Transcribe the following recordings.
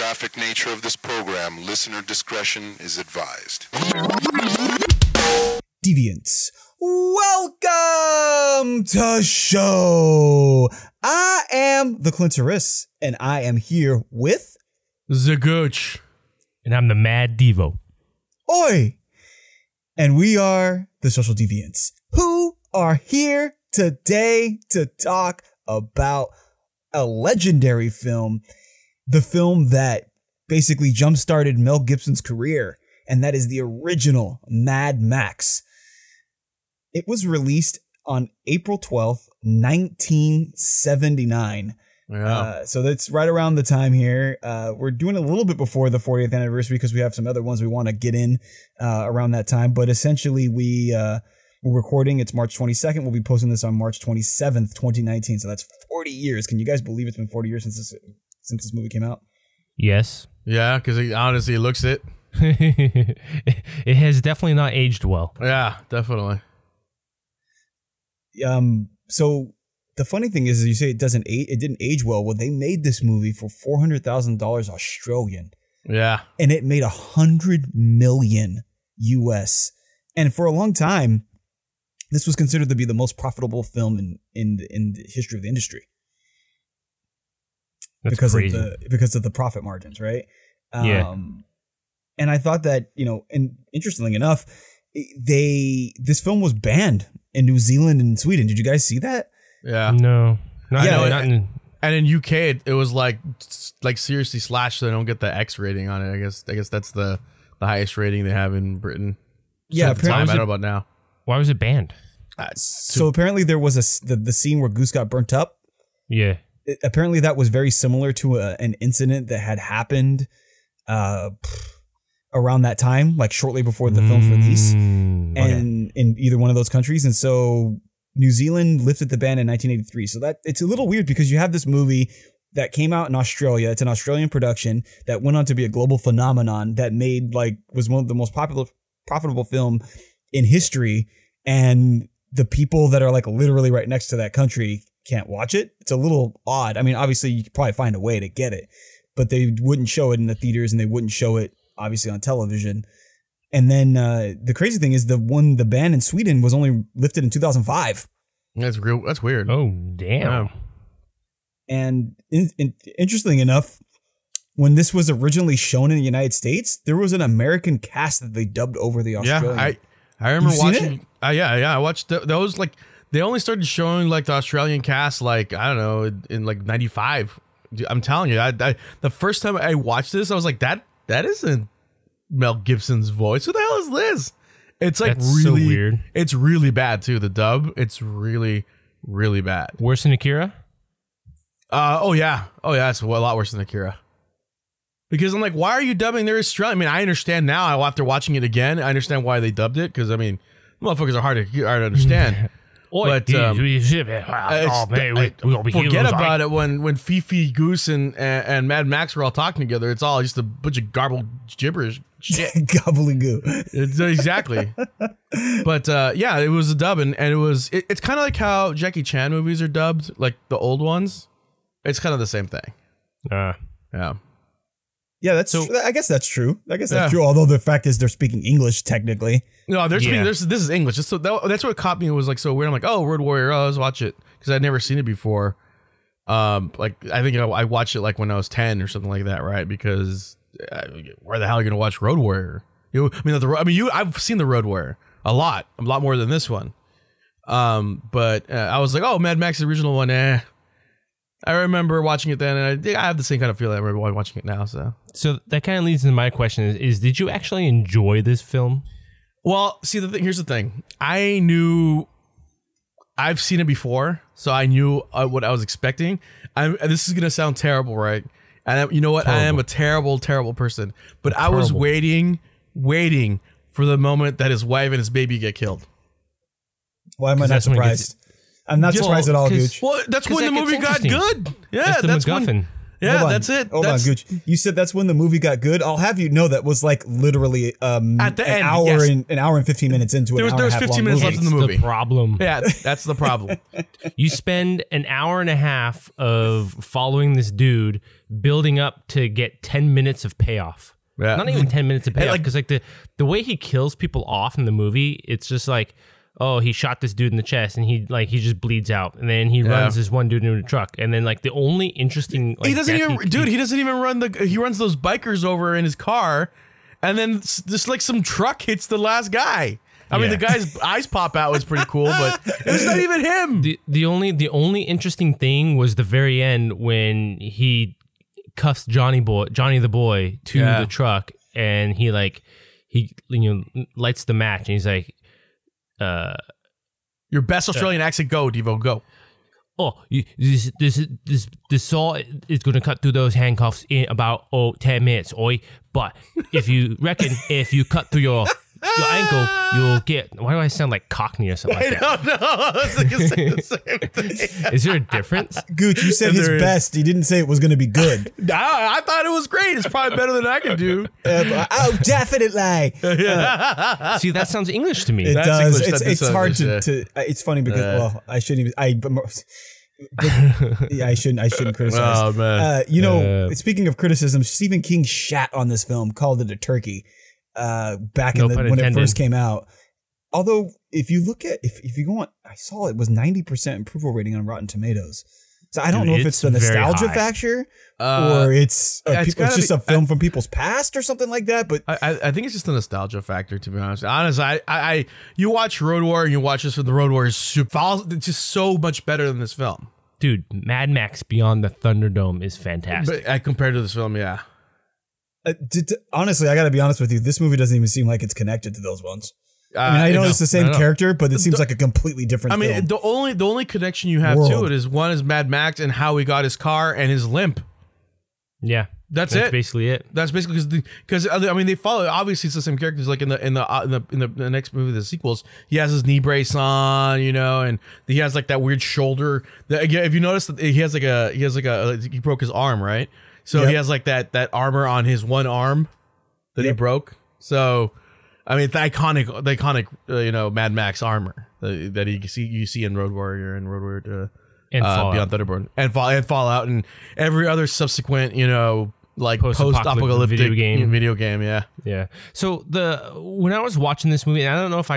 graphic nature of this program, listener discretion is advised. Deviants, welcome to show. I am the Clintoris, and I am here with the Guch. And I'm the Mad Devo. Oi! And we are the Social Deviants, who are here today to talk about a legendary film, the film that basically jump-started Mel Gibson's career, and that is the original Mad Max. It was released on April 12th, 1979. Yeah. So that's right around the time here. We're doing a little bit before the 40th anniversary because we have some other ones we want to get in around that time. But essentially, we're recording. It's March 22nd. We'll be posting this on March 27th, 2019. So that's 40 years. Can you guys believe it's been 40 years since this movie came out? Yes. Yeah, because honestly, it looks it. It has definitely not aged well. Yeah, definitely. So the funny thing is you say it didn't age well. Well, they made this movie for $400,000 Australian. Yeah. And it made $100 million US. And for a long time, this was considered to be the most profitable film in the history of the industry. That's because crazy. Because of the profit margins, right? Yeah. And I thought that, and interestingly enough, this film was banned in New Zealand and Sweden. Did you guys see that? Yeah. No. And in UK, it was like seriously slashed so they don't get the X rating on it. I guess that's the highest rating they have in Britain. Yeah, at the time, I don't know about now. Why was it banned? So apparently there was the scene where Goose got burnt up. Yeah. Apparently that was very similar to an incident that had happened around that time, like shortly before the film's release, and in either one of those countries. And so New Zealand lifted the ban in 1983. So that it's a little weird because you have this movie that came out in Australia. It's an Australian production that went on to be a global phenomenon that was one of the most profitable film in history. And the people that are like literally right next to that country can't watch it. It's a little odd. I mean, obviously you could probably find a way to get it, but they wouldn't show it in the theaters and they wouldn't show it obviously on television. And then the crazy thing is the ban in Sweden was only lifted in 2005. That's real. That's weird. Oh, damn. Yeah. And interestingly enough, when this was originally shown in the United States, there was an American cast that they dubbed over the Australian. Yeah, I remember watching. It? Yeah, I watched those. Like they only started showing like the Australian cast like I don't know in like '95. I'm telling you, the first time I watched this, I was like that isn't Mel Gibson's voice. Who the hell is this? It's like That's really so weird. It's really bad too. The dub, it's really, really bad. Worse than Akira? Oh yeah, it's a lot worse than Akira. Because I'm like, why are you dubbing their Australian? I mean, I understand now after watching it again. I understand why they dubbed it because I mean, motherfuckers are hard to understand. But forget about it when Fifi, Goose, and Mad Max were all talking together. It's all just a bunch of garbled gibberish shit. Gobbledygoo. Exactly. But yeah, it was a dub, and it's kind of like how Jackie Chan movies are dubbed, like the old ones. It's kind of the same thing. Yeah. Yeah, I guess that's true. That's true. Although the fact is they're speaking English technically. No, they're speaking. This is English. So that's what caught me. It was like so weird. I'm like, oh, Road Warrior. Oh, let's watch it because I'd never seen it before. Like I think I watched it like when I was 10 or something like that, right? Because where the hell are you gonna watch Road Warrior? I've seen the Road Warrior a lot more than this one. But I was like, oh, Mad Max the original one. I remember watching it then, and I have the same kind of feeling I remember watching it now. So that kind of leads into my question: is did you actually enjoy this film? Well, see, here's the thing. I've seen it before, so I knew what I was expecting. This is gonna sound terrible, right? And you know what? Terrible. I am a terrible, terrible person. But I was waiting for the moment that his wife and his baby get killed. Why am I not surprised? I'm not surprised at all, Guch. Well, that's when the movie got good. Yeah, that's the MacGuffin. Yeah, Hold on. that's it. Hold on, Guch. You said that's when the movie got good. I'll have you know that was like literally at the an end, hour yes. and an hour and 15 minutes into it. There was 15 minutes left in the It's movie. the problem. Yeah, that's the problem. You spend an hour and a half of following this dude, building up to get 10 minutes of payoff. Yeah. Not even 10 minutes of payoff, like- because like the way he kills people off in the movie, it's just like, oh, he shot this dude in the chest and he just bleeds out, and then he runs this one dude into a truck, and then like the only interesting like, He doesn't death even, he doesn't even run he runs those bikers over in his car, and then just like some truck hits the last guy. I mean, the guy's eyes pop out was pretty cool, but it's not even him. The only interesting thing was the very end when he cuffs Johnny the boy to the truck, and he lights the match, and he's like, Your best Australian accent, go, Devo, go. oh, this saw is going to cut through those handcuffs in about 10 minutes, oi. But if you cut through your ankle, you'll get. Why do I sound like Cockney or something like that? I don't know. I was thinking the same thing. Is there a difference? Gooch, you said his There is. best. He didn't say it was going to be good. I thought it was great. It's probably better than I can do. Oh, definitely. See, that sounds English to me. It That's does. English. That It's sounds hard English, to. It's funny because well, I shouldn't even. I shouldn't criticize. Oh, man. Speaking of criticism, Stephen King shat on this film, called it a turkey. Back No in pun when it intended. first came out. Although, if you look at if you go on, I saw it was 90% approval rating on Rotten Tomatoes. So I don't know if it's the it's very nostalgia high. factor or it's it's gotta just be- a film from people's past or something like that. But I think it's just a nostalgia factor, to be honest. Honestly, you watch Road Warrior and you watch this with the Road Warrior, it's just so much better than this film. Dude, Mad Max Beyond the Thunderdome is fantastic. But compared to this film, yeah. honestly, I got to be honest with you. This movie doesn't even seem like it's connected to those ones. I mean, I know it's the same character, but it seems like a completely different film. the only connection you have to World. it is one is Mad Max and how he got his car and his limp. Yeah. That's That's it. basically it. That's basically because I mean they follow. Obviously, it's the same characters. Like in the next movie, the sequels, he has his knee brace on, and he has like that weird shoulder. If you notice that he has he broke his arm, right? So he has like that armor on his one arm that he broke. So I mean, the iconic Mad Max armor that you see in Road Warrior and Road Warrior 2. And Beyond Thunderbolt and Fallout and every other subsequent, like post-apocalyptic video game, yeah. Yeah. So when I was watching this movie, and I don't know if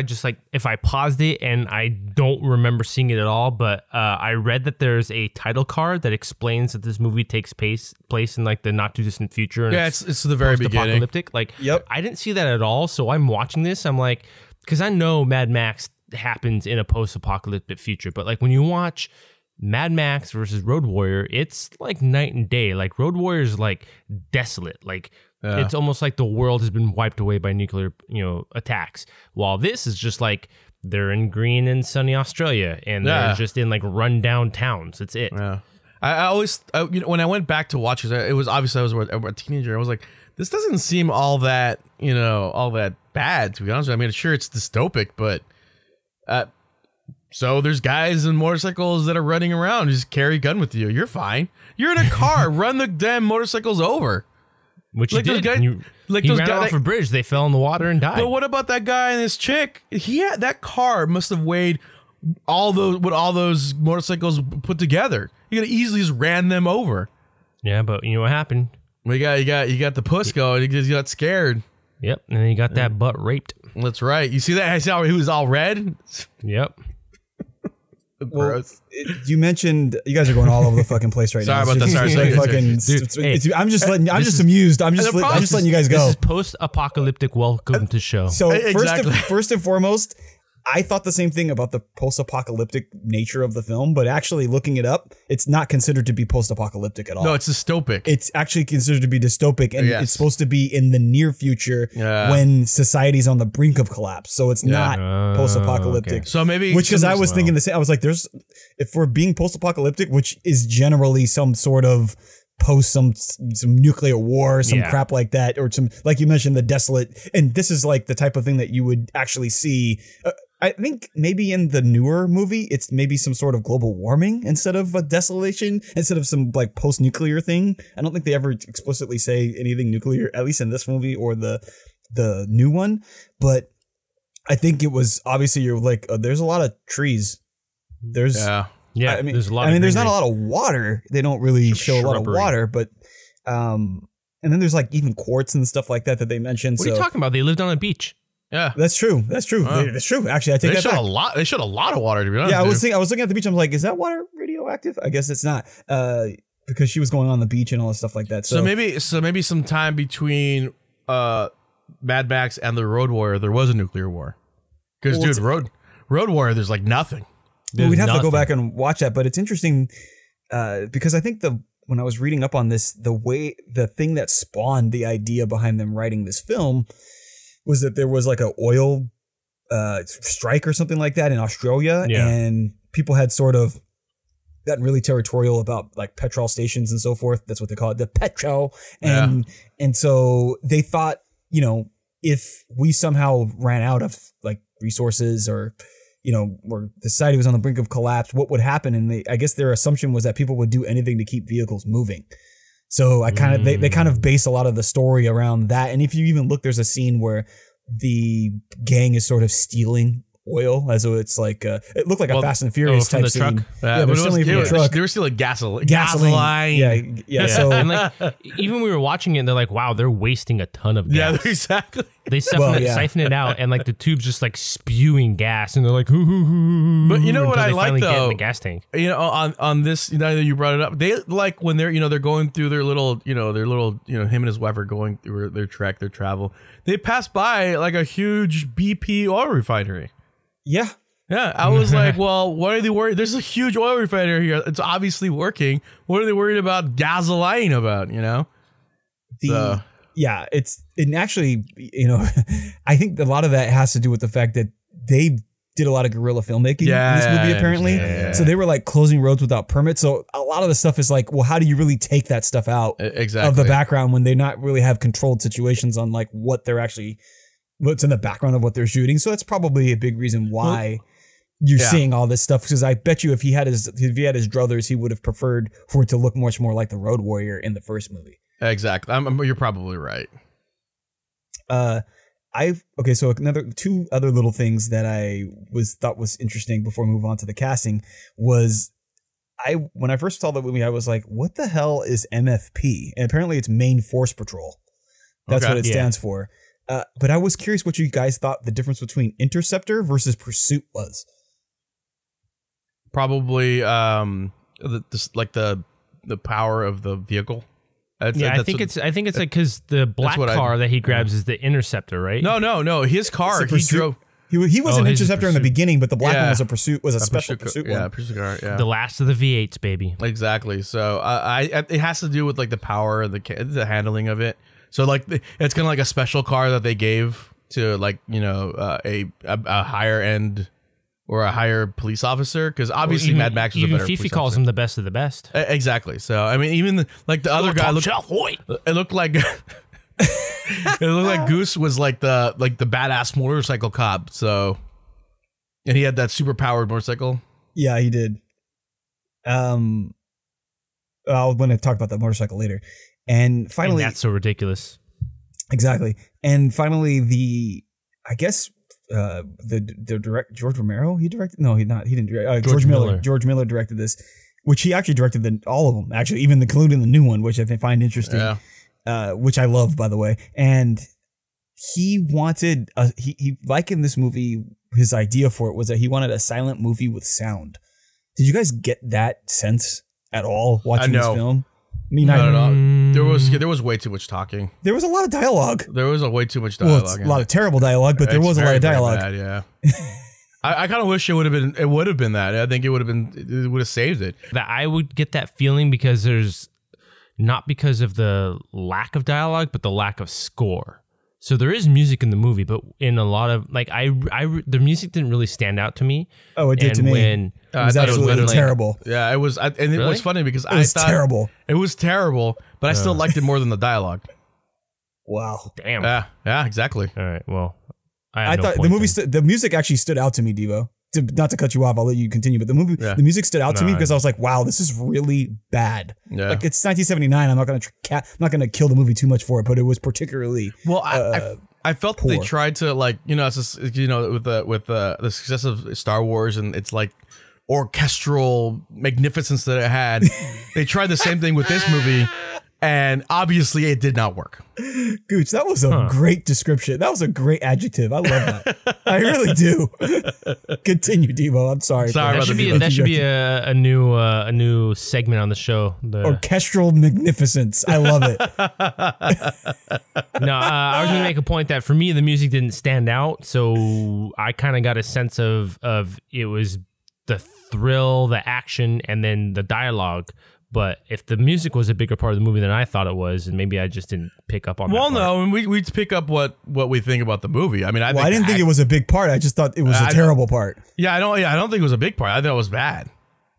I paused it and I don't remember seeing it at all, but I read that there's a title card that explains that this movie takes place in like the not too distant future. And Yeah, it's the very beginning. Apocalyptic. Like, I didn't see that at all. So I'm watching this. I'm like, because I know Mad Max happens in a post-apocalyptic future, but like when you watch Mad Max versus Road Warrior, it's like night and day. Like Road Warrior is like desolate. Like it's almost like the world has been wiped away by nuclear, attacks. While this is just like they're in green and sunny Australia, and they're just in like rundown towns. That's it. Yeah. I always, when I went back to watch it was obviously I was a teenager. I was like, this doesn't seem all that, all that bad, to be honest. I mean, sure, it's dystopic, but so there's guys in motorcycles that are running around. Just carry a gun with you. You're fine. You're in a car. Run the damn motorcycles over. Which Like he those did. guys- like he those ran guys- off a bridge. They fell in the water and died. But what about that guy and this chick? That car must have weighed all those motorcycles put together. You could easily just ran them over. Yeah, but you know what happened? You got the puss going. He just got scared. Yep, and then he got that butt raped. That's right. You see that? I saw he was all red. Yep. Gross. You mentioned you guys are going all over the fucking place right Sorry now. about that. Sorry. Dude, I'm just amused. I'm just letting you guys go. This is post-apocalyptic welcome to show. So Exactly. first and foremost, I thought the same thing about the post-apocalyptic nature of the film, but actually looking it up, it's not considered to be post-apocalyptic at all. No, it's dystopic. It's actually considered to be dystopic, and Yes. it's supposed to be in the near future when society's on the brink of collapse. So it's not post-apocalyptic. okay. So maybe Which, because I was thinking the same, I was like, if we're being post-apocalyptic, which is generally some sort of post some nuclear war, some crap like that, or some, like you mentioned, the desolate, and this is like the type of thing that you would actually see. I think maybe in the newer movie, it's maybe some sort of global warming instead of a desolation, instead of some like post-nuclear thing. I don't think they ever explicitly say anything nuclear, at least in this movie or the new one. But I think it was obviously you're like, there's a lot of trees. There's Yeah, I mean, there's a lot. There's not a lot of water. They don't really show a lot of water, but and then there's like even quartz and stuff like that they mentioned. What are you talking about? They lived on a beach. Yeah, that's true. That's true. That's true. Actually, I take that back. They showed a lot of water, to be honest. Yeah, I was looking at the beach. I'm like, is that water radioactive? I guess it's not, because she was going on the beach and all this stuff like that. So maybe some time between Mad Max and the Road Warrior, there was a nuclear war. Because Road Warrior, there's like nothing. Well, we'd have to go back and watch that, but it's interesting because I think when I was reading up on this, the thing that spawned the idea behind them writing this film was that there was like a oil strike or something like that in Australia, and people had sort of gotten really territorial about like petrol stations and so forth. That's what they call it, the petrol. And so they thought, if we somehow ran out of like resources or or the society was on the brink of collapse, what would happen? And I guess their assumption was that people would do anything to keep vehicles moving. So they kind of base a lot of the story around that. And if you even look, there's a scene where the gang is sort of stealing oil, as though it's like it looked like a Fast and Furious type scene. Yeah, they're stealing from the truck. They were stealing gasoline. Yeah. So and like even we were watching it, and they're like, "Wow, they're wasting a ton of gas." Yeah, exactly. They siphon it out, and like the tube's just like spewing gas, and they're like, "Hoo." But you know what I like though? Get in the gas tank. On this, that you brought it up, they like when they're they're going through their little him and his wife are going through their travel. They pass by like a huge BP oil refinery. Yeah. Yeah, I was like, well, what are they worried? There's a huge oil refinery here. It's obviously working. What are they worried about gasoline about, Yeah, it actually, I think a lot of that has to do with the fact that they did a lot of guerrilla filmmaking in this movie, apparently. Yeah. So they were like closing roads without permits. So a lot of the stuff is like, well, how do you really take that stuff out of the background when they not really have controlled situations on like what's in the background of what they're shooting? So that's probably a big reason why you're seeing all this stuff. Because I bet you if he had his druthers, he would have preferred for it to look much more like the Road Warrior in the first movie. Exactly. You're probably right. So two other little things that I thought was interesting before we move on to the casting was when I first saw the movie, I was like, what the hell is MFP? And apparently it's Main Force Patrol. That's what it stands for. But I was curious what you guys thought the difference between Interceptor versus Pursuit was. Probably the power of the vehicle. I think it's like because the black car that he grabs is the Interceptor, right? No. His car, he drove. He was an Interceptor in the beginning, but the black one was a special pursuit one. Yeah, pursuit car. Yeah, the last of the V8s, baby. Exactly. So it has to do with like the power and the handling of it. So like it's kind of like a special car that they gave to like a higher end or a higher police officer, because obviously Mad Max was a better Fifi calls him the best of the best. Exactly. So I mean, even the other guy looked like it looked like Goose was like the badass motorcycle cop. So, and he had that super powered motorcycle. Yeah, he did. I'm going to talk about that motorcycle later. And finally, that's so ridiculous. Exactly. And finally, the director George Romero, he directed. No, he didn't direct. George Miller. George Miller directed this, which he actually directed all of them. Actually, even including the new one, which I find interesting. Yeah. Which I love, by the way. And he wanted he likened this movie. His idea for it was that he wanted a silent movie with sound. Did you guys get that sense at all watching this film? Not at all. There was way too much talking. There was a lot of dialogue. There was way too much dialogue. Well, it's a lot of terrible dialogue, but there was a lot of dialogue. Bad, yeah. I kind of wish it would have been that. I think it would have saved it. That I would get that feeling because there's not because of the lack of dialogue, but the lack of score. So there is music in the movie, but in a lot of like the music didn't really stand out to me. Oh, it did to me. It was absolutely terrible. Yeah, it was, and it was funny because I thought terrible. It was terrible, but I still liked it more than the dialogue. Wow! Damn. Yeah, exactly. All right. Well, I thought the movie, the music actually stood out to me, Devo. Not to cut you off, I'll let you continue. But the music stood out to me because I was like, wow, this is really bad. Yeah. Like it's 1979. I'm not gonna kill the movie too much for it, but it was particularly well. I felt that they tried to like with the success of Star Wars and it's like orchestral magnificence that it had. They tried the same thing with this movie. And obviously it did not work. Gooch, that was a great description. That was a great adjective. I love that. I really do. Continue, Devo. I'm sorry. That should be a new segment on the show. The orchestral magnificence. I love it. No, I was going to make a point that for me, the music didn't stand out. So I kind of got a sense of it was the thrill, the action, and then the dialogue. But if the music was a bigger part of the movie than I thought it was, and maybe I just didn't pick up on that. Well, no, and we pick up what we think about the movie. I mean, I didn't think it was a big part. I just thought it was a terrible part. Yeah, I don't think it was a big part. I thought it was bad.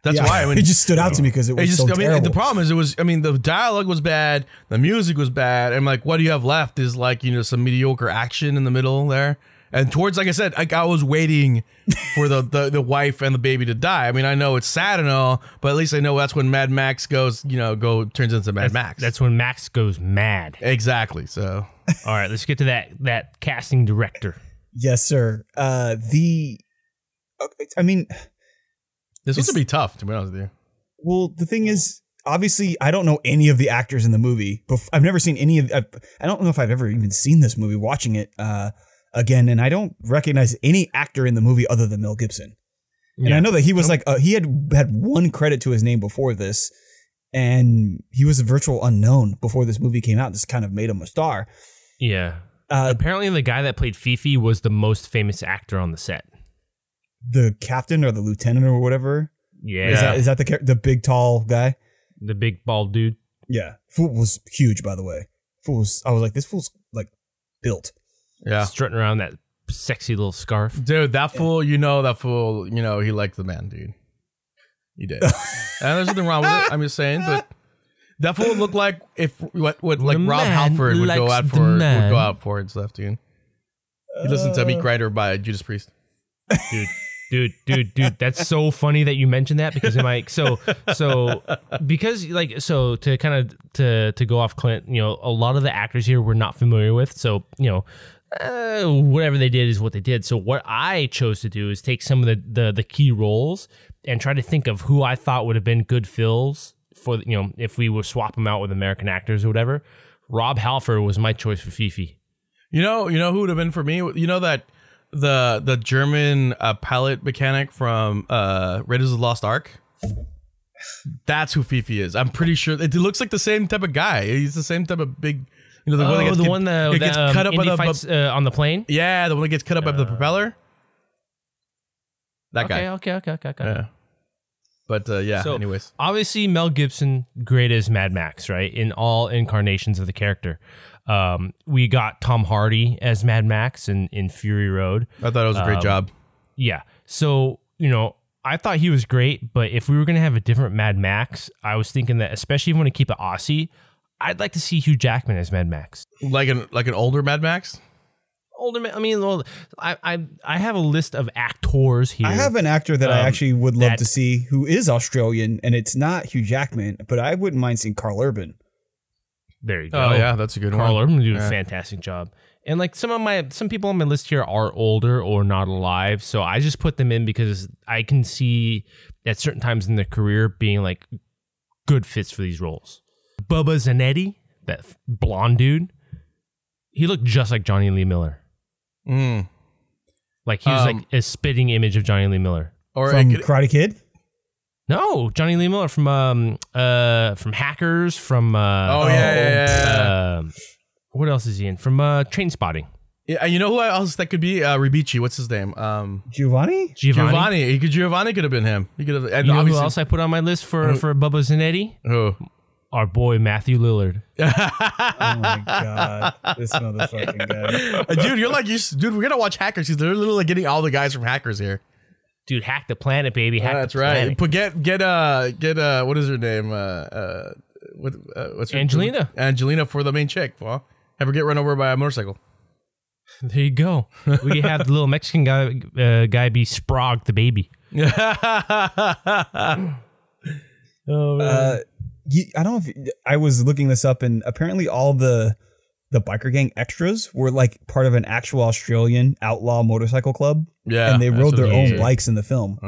That's why. I mean, it just stood out to me because it was so terrible. The problem is the dialogue was bad, the music was bad, and like what do you have left is like some mediocre action in the middle there. And towards, like I said, I was waiting for the wife and the baby to die. I mean, I know it's sad and all, but at least I know that's when Mad Max turns into Mad Max. That's when Max goes mad. Exactly. So, all right, let's get to that casting director. Yes, sir. This was to be tough, to be honest with you. Well, the thing is, obviously, I don't know any of the actors in the movie. I've never seen any of. I don't know if I've ever even seen this movie. Watching it. Again, and I don't recognize any actor in the movie other than Mel Gibson. And I know that he was he had one credit to his name before this, and he was a virtual unknown before this movie came out. This kind of made him a star. Yeah. Apparently, the guy that played Fifi was the most famous actor on the set. The captain or the lieutenant or whatever. Yeah. Is that the big tall guy? The big bald dude. Yeah. Fool was huge, by the way. I was like, this fool's like built. Yeah, strutting around that sexy little scarf, dude. That fool, he liked the man, dude. He did, and there's nothing wrong with it. I'm just saying, but that fool looked like what Rob Halford would go out for and stuff, dude. He listened to Meat Grinder by Judas Priest, dude. That's so funny that you mentioned that because to go off Clint, a lot of the actors here we're not familiar with, so whatever they did is what they did. So what I chose to do is take some of the key roles and try to think of who I thought would have been good fills for if we would swap them out with American actors or whatever. Rob Halford was my choice for Fifi. You know who would have been for me? That the German pilot mechanic from Raiders of the Lost Ark. That's who Fifi is. I'm pretty sure it looks like the same type of guy. He's the same type of big. The one that gets cut up by the fights, on the plane. Yeah, the one that gets cut up by the propeller. That guy. Okay. Yeah. But So, anyways, obviously Mel Gibson, great as Mad Max, right? In all incarnations of the character. We got Tom Hardy as Mad Max in Fury Road. I thought it was a great job. Yeah. So I thought he was great, but if we were gonna have a different Mad Max, I was thinking that especially if you want to keep it Aussie, I'd like to see Hugh Jackman as Mad Max, like an older Mad Max. Older man. I mean, I have a list of actors here. I have an actor that I actually would love to see who is Australian, and it's not Hugh Jackman, but I wouldn't mind seeing Carl Urban. There you go. Oh yeah, that's a good one. Carl Urban did a fantastic job. And like some people on my list here are older or not alive, so I just put them in because I can see at certain times in their career being like good fits for these roles. Bubba Zanetti, that blonde dude, he looked just like Johnny Lee Miller. Like he was like a spitting image of Johnny Lee Miller. Or from Karate Kid? No, Johnny Lee Miller from Hackers, from what else is he in? From Trainspotting. Yeah, you know who else that could be? Ribici, what's his name? Giovanni. Giovanni could have been him. He could have. And you know who else I put on my list for Bubba Zanetti? Who? Our boy Matthew Lillard. Oh my god, this motherfucking guy. Dude, we're gonna watch Hackers. They're literally getting all the guys from Hackers here. Dude, hack the planet, baby. That's right. Get what is her name? What's her Angelina? Angelina for the main chick. Well, have her get run over by a motorcycle. There you go. We could have the little Mexican guy be Sprague the baby. Oh, man. I don't know if I was looking this up, and apparently all the biker gang extras were like part of an actual Australian outlaw motorcycle club. Yeah, and they rode their own said. bikes in the film.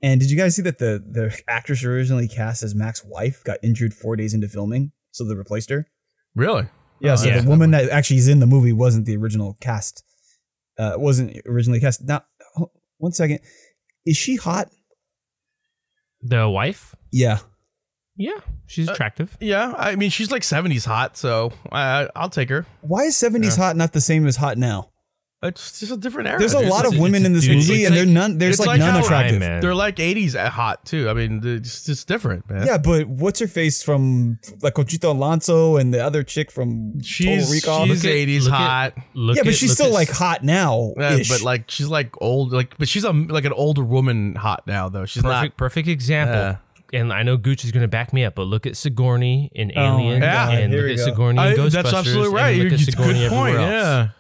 And did you guys see that the actress originally cast as Mac's wife got injured 4 days into filming, so they replaced her? Really? Yeah. So the woman that actually is in the movie wasn't the original cast. Wasn't originally cast. Now, 1 second. Is she hot? The wife? Yeah. Yeah, she's attractive. Yeah, I mean, she's like 70s hot, so I'll take her. Why is 70s hot not the same as hot now? It's just a different era. There's a lot of women in this movie, and there's like none attractive. They're like 80s hot too. I mean, it's just different, man. Yeah, but what's her face from like Conchita Alonso and the other chick from Total Recall? She's 80s hot. Yeah, but she's still like hot now. But like she's like old, but she's like an older woman hot now though. She's perfect example. And I know Guch is going to back me up, but look at Sigourney in Alien, and look at Sigourney in Ghostbusters. That's absolutely right. You're good point. Yeah.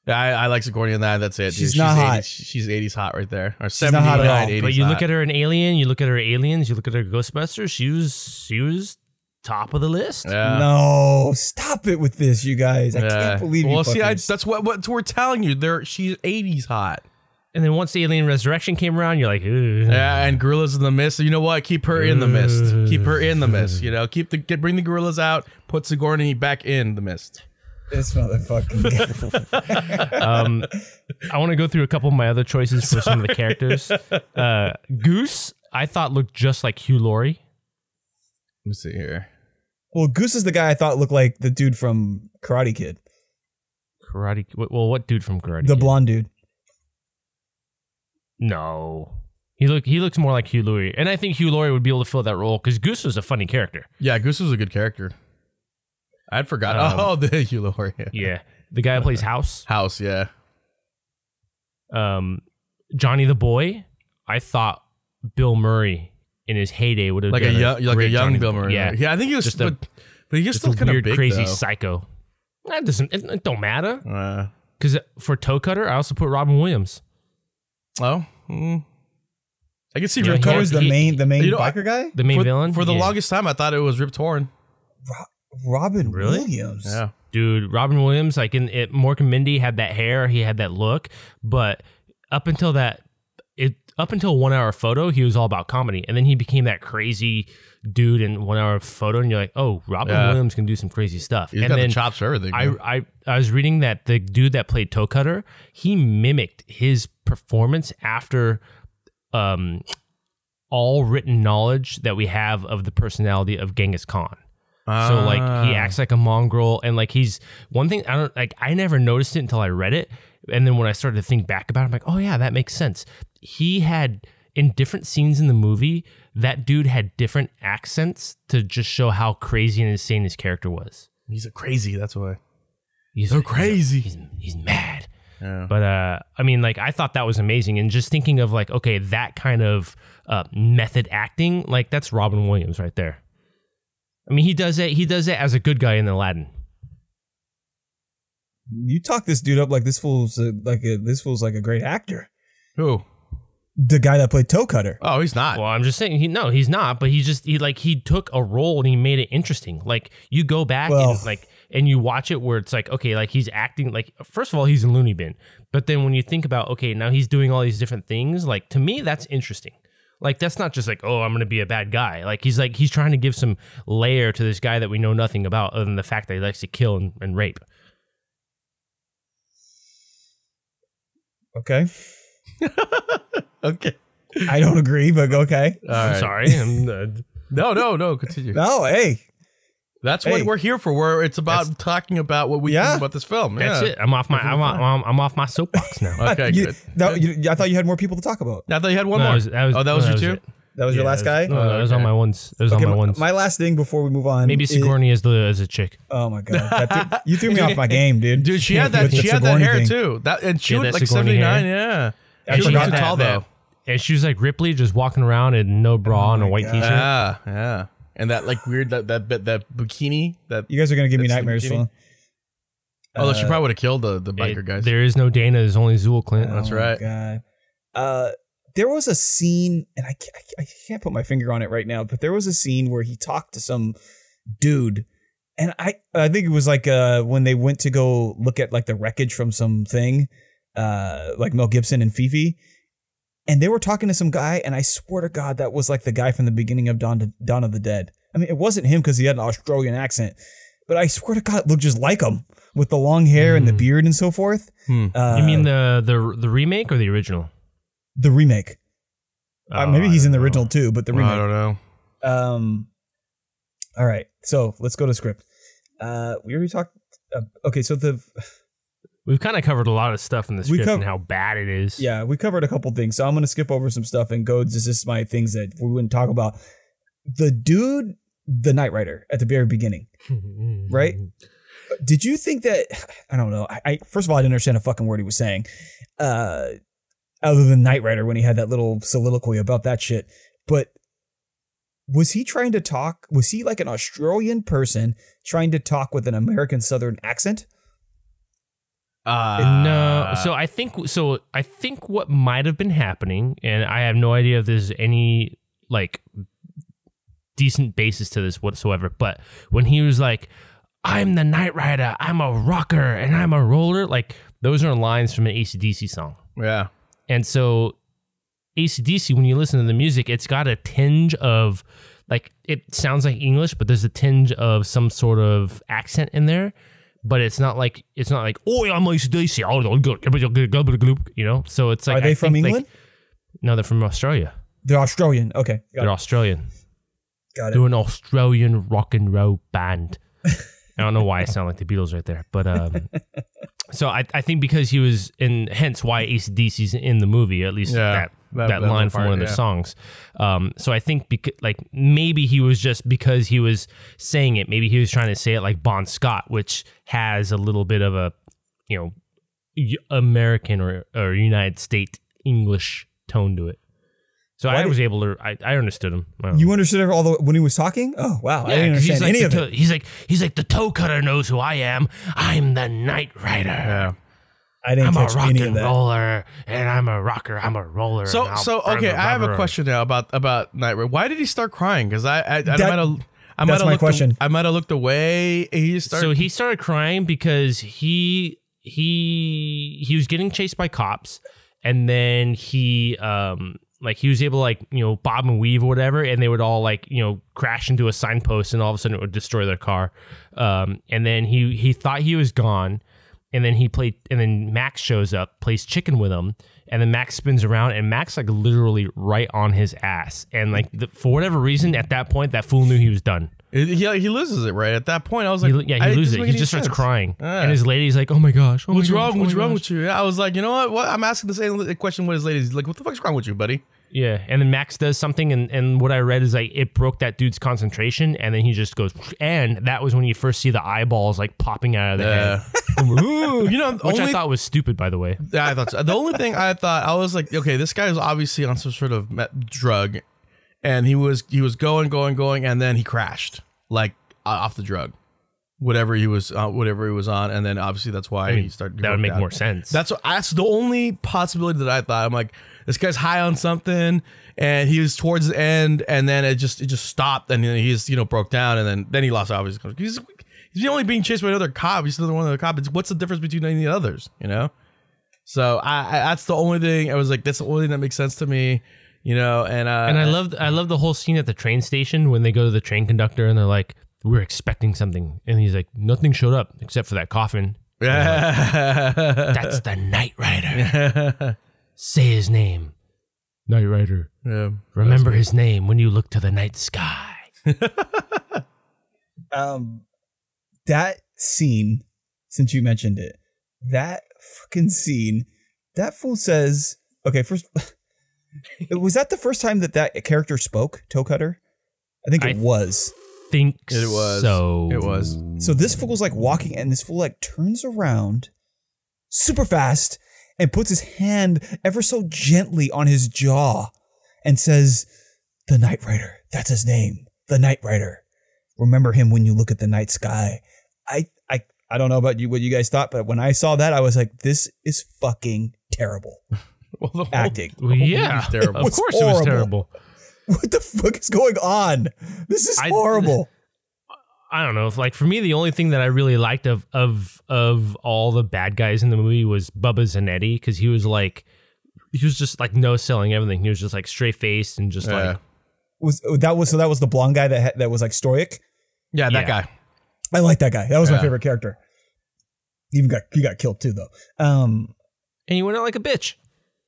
I like Sigourney in that. That's it. She's not hot. She's 80s hot right there. Or she's not hot at all. 80s but you hot. look at her in Alien, you look at her Aliens, you look at her Ghostbusters. She was top of the list. Yeah. No, stop it with this, you guys. I can't believe you. Well, see, that's what we're telling you. She's 80s hot. And then once the Alien Resurrection came around, you're like, ugh. Yeah, and Gorillas in the Mist. You know what? Keep her in the mist. Keep her in the mist. You know, bring the Gorillas out. Put Sigourney back in the mist. This motherfucking I want to go through a couple of my other choices for some of the characters. Goose, I thought looked just like Hugh Laurie. Let me see here. Well, Goose is the guy I thought looked like the dude from Karate Kid. What dude from Karate Kid? The blonde dude. No. He looks more like Hugh Laurie. And I think Hugh Laurie would be able to fill that role because Goose was a funny character. Yeah, Goose was a good character. I'd forgotten. The Hugh Laurie. Yeah. The guy who plays House. House, yeah. Johnny the Boy, I thought Bill Murray in his heyday would have been like a young Bill Murray. Yeah. Yeah, I think he was just but he was still kind of big, crazy though. psycho. It don't matter. Because for Toecutter, I also put Robin Williams. Oh, I can see Rip Cutter's the main biker guy? The main villain? For the longest time, I thought it was Rip Torn. Robin Williams? Yeah. Dude, Robin Williams, like in it, Mork and Mindy had that hair, he had that look, but up until 1 Hour Photo, he was all about comedy. And then he became that crazy dude in 1 Hour Photo, and you're like, oh, Robin Williams can do some crazy stuff. He's got the chops for everything. I was reading that the dude that played Toecutter, he mimicked his performance after all written knowledge that we have of the personality of Genghis Khan. So like he acts like a mongrel, and like he's one thing I never noticed it until I read it, and then when I started to think back about it, I'm like, oh yeah, that makes sense. He had in different scenes in the movie, that dude had different accents to just show how crazy and insane his character was. He's a crazy, that's why. He's so crazy. He's mad. Yeah. But I mean, like I thought that was amazing, and just thinking of like, okay, that kind of method acting, like that's Robin Williams right there. I mean, he does it. He does it as a good guy in Aladdin. You talk this dude up like this fool's like a great actor. Who? The guy that played Toecutter. Oh, he's not. Well, I'm just saying, he's not. But he took a role and he made it interesting. Like you go back and you watch it where it's like, okay, like he's acting like, first of all, he's in Looney Bin. But then when you think about, okay, now he's doing all these different things. Like to me, that's interesting. Like that's not just like, oh, I'm going to be a bad guy. Like he's trying to give some layer to this guy that we know nothing about other than the fact that he likes to kill and rape. Okay. Okay. I don't agree, but okay. I'm sorry. No. Continue. No, hey. That's what we're here for. Where it's about talking about what we think about this film. That's it. I'm off my soapbox now. Okay, good. I thought you had more people to talk about. I thought you had one more. That was your two? That was your last guy? No, that was on my ones. That was on my ones. My last thing before we move on. Maybe Sigourney as a chick. Oh my god, you threw me off my game, dude. Dude, she had that. She had that hair too. And she was like 79. Yeah, and she got tall though. And she was like Ripley, just walking around in no bra and a white t-shirt. Yeah. And that like weird that bikini. That you guys are gonna give me nightmares. So. Although she probably would have killed the biker guys. There is no Dana. There's only Zool Clint. That's right. God. There was a scene, and I can't put my finger on it right now, but there was a scene where he talked to some dude, and I think it was like when they went to go look at like the wreckage from something, like Mel Gibson and Fifi, and they were talking to some guy, and I swear to God that was like the guy from the beginning of Dawn of the Dead. I mean, it wasn't him because he had an Australian accent, but I swear to God it looked just like him with the long hair and the beard and so forth. You mean the remake or the original? The remake. Maybe he's in the original too, but the remake. I don't know. All right, so let's go to script. We already talked. Okay, so we've kind of covered a lot of stuff in the script and how bad it is. Yeah, we covered a couple things, so I'm going to skip over some stuff and go. This is my things that we wouldn't talk about. The dude, the Knight Rider at the very beginning, right? Did you think that? I don't know. I first of all, I didn't understand a fucking word he was saying. Other than Knight Rider when he had that little soliloquy about that shit. But was he trying to talk? Was he like an Australian person trying to talk with an American Southern accent? No. So I think what might have been happening, and I have no idea if there's any like decent basis to this whatsoever, but when he was like, I'm the Knight Rider, I'm a rocker, and I'm a roller, like those are lines from an AC/DC song. Yeah. And so AC/DC, when you listen to the music, it's got a tinge of, like, it sounds like English, but there's a tinge of some sort of accent in there. But it's not like, oh, I'm AC/DC, you know? So it's like, are they from England? No, they're from Australia. They're Australian. Okay. They're Australian. Got it. They're an Australian rock and roll band. I don't know why I sound like the Beatles right there, but so I think because he was, and hence why AC/DC's in the movie, at least that line from one of their songs. So I think maybe he was just, because he was saying it, maybe he was trying to say it like Bon Scott, which has a little bit of a, you know, American or United States English tone to it. So I was able to, I understood him. You understood all when he was talking? Oh, wow. Yeah, I didn't understand any of it. He's like, the Toecutter knows who I am. I'm the Knight Rider. Yeah. I didn't catch any of that. I'm a rock and roller, and I'm a rocker, I'm a roller. So okay, I have a question now about Knight Rider. Why did he start crying? Because I might have looked away. So he started crying because he was getting chased by cops, and then he was able to, like, you know, bob and weave or whatever, and they would all, like, you know, crash into a signpost, and all of a sudden it would destroy their car. And then he thought he was gone, and then Max shows up, plays chicken with him, and then Max spins around, and Max, like, literally right on his ass. And, like, for whatever reason, at that point, that fool knew he was done. He loses it right at that point. I was like, he loses it. He just starts crying, and his lady's like, "Oh my gosh, what's wrong? What's wrong with you?" Yeah, I was like, you know what? I'm asking the same question with his lady. He's like, "What the fuck's wrong with you, buddy?" Yeah, and then Max does something, and what I read is like it broke that dude's concentration, and then he just goes, and that was when you first see the eyeballs like popping out of the head. You know, which I thought was stupid, by the way. Yeah, I thought so. The only thing I thought, I was like, okay, this guy is obviously on some sort of drug, and he was going, and then he crashed, like, off the drug, whatever he was on, and then obviously that's why he started. That would make more sense. That's the only possibility that I thought. I'm like, this guy's high on something, and he was towards the end, and then it just stopped, and he's, you know, broke down, and then he lost obviously. He's only being chased by another cop. He's still one of the cops. What's the difference between any of the others, you know? So I that's the only thing. I was like, that's the only thing that makes sense to me, you know. And I love the whole scene at the train station when they go to the train conductor and they're like, we're expecting something, and he's like, nothing showed up except for that coffin. Yeah, like, that's the Knight Rider. Say his name, Knight Rider. Yeah, remember his name when you look to the night sky. That scene, since you mentioned it, that fucking scene, that fool says, okay, first, was that the first time that character spoke, Toecutter? I think it was. Think it was. So it was. So this fool's like walking, and this fool like turns around super fast and puts his hand ever so gently on his jaw and says, "The Knight Rider. That's his name. The Knight Rider. Remember him when you look at the night sky." I don't know about you, what you guys thought, but when I saw that, I was like, this is fucking terrible. Well, the acting. whole Yeah, movie's terrible. of course it was terrible. What the fuck is going on? This is horrible. I don't know. If, like, for me, the only thing that I really liked of all the bad guys in the movie was Bubba Zanetti, because he was just like no selling everything. He was just like straight faced and just like that was the blonde guy that was like stoic. Yeah, that guy. I like that guy. That was my favorite character. He got killed too, though. And he went out like a bitch.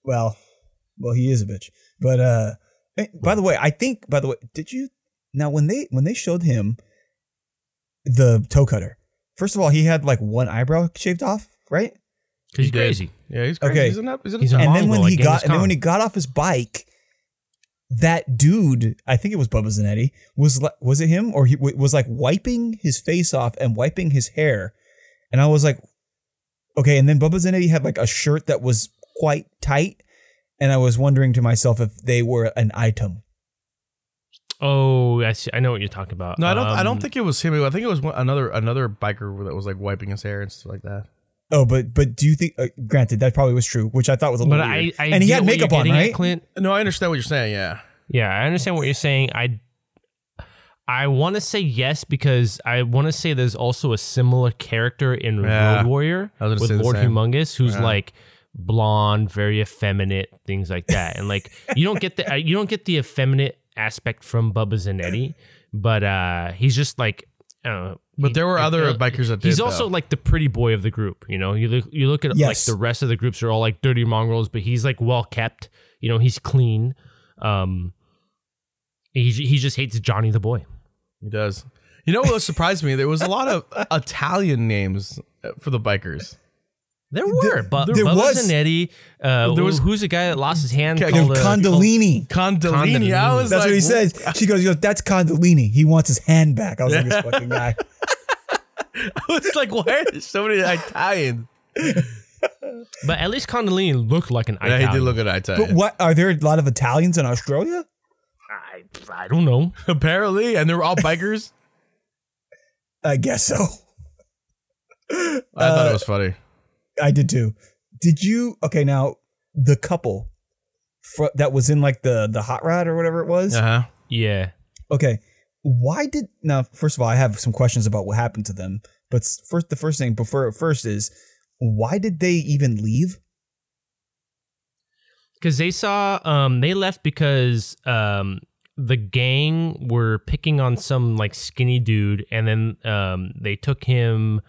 Well, he is a bitch. But by the way, did you now when they showed him the Toecutter? First of all, he had like one eyebrow shaved off, right? Because he's crazy. Yeah, he's crazy. Okay. He's a And then Mongol, when he got off his bike, that dude, I think it was Bubba Zanetti, was it him? Or he was like wiping his face off and wiping his hair. And I was like, okay. And then Bubba Zanetti had like a shirt that was quite tight. And I was wondering to myself if they were an item. Oh, I know what you're talking about. No, I don't think it was him. I think it was another biker that was like wiping his hair and stuff like that. Oh, but do you think? Granted, that probably was true, which I thought was a little weird. And he had makeup on, right? Clint. No, I understand what you're saying. Yeah. Yeah, I understand what you're saying. I want to say yes because I want to say there's also a similar character in Road Warrior with Lord Humongous, who's like blonde, very effeminate, things like that. And like you don't get the effeminate aspect from Bubba Zanetti, but he's just like I don't know. But there were other bikers that did. He's also like the pretty boy of the group. You know, you look at like the rest of the groups are all like dirty mongrels, but he's like well kept. You know, he's clean. He just hates Johnny the boy. He does. You know what surprised me? There was a lot of Italian names for the bikers. There were, but there Bubba was Zanetti. Who's the guy that lost his hand? Condolini. Condolini. I was That's like, what he says. She goes, that's Condolini. He wants his hand back. I was like, this fucking guy. I was like, why are there so many Italians? But at least Condolini looked like an Italian. Yeah, he did look like Italian. But what are there a lot of Italians in Australia? I don't know. Apparently, and they were all bikers. I guess so. I thought it was funny. I did too. Did you? Okay, now the couple that was in like the hot rod or whatever it was. Yeah. Okay. First of all, I have some questions about what happened to them. But the first thing is, why did they even leave? Because they saw, they left because the gang were picking on some like skinny dude, and then they took him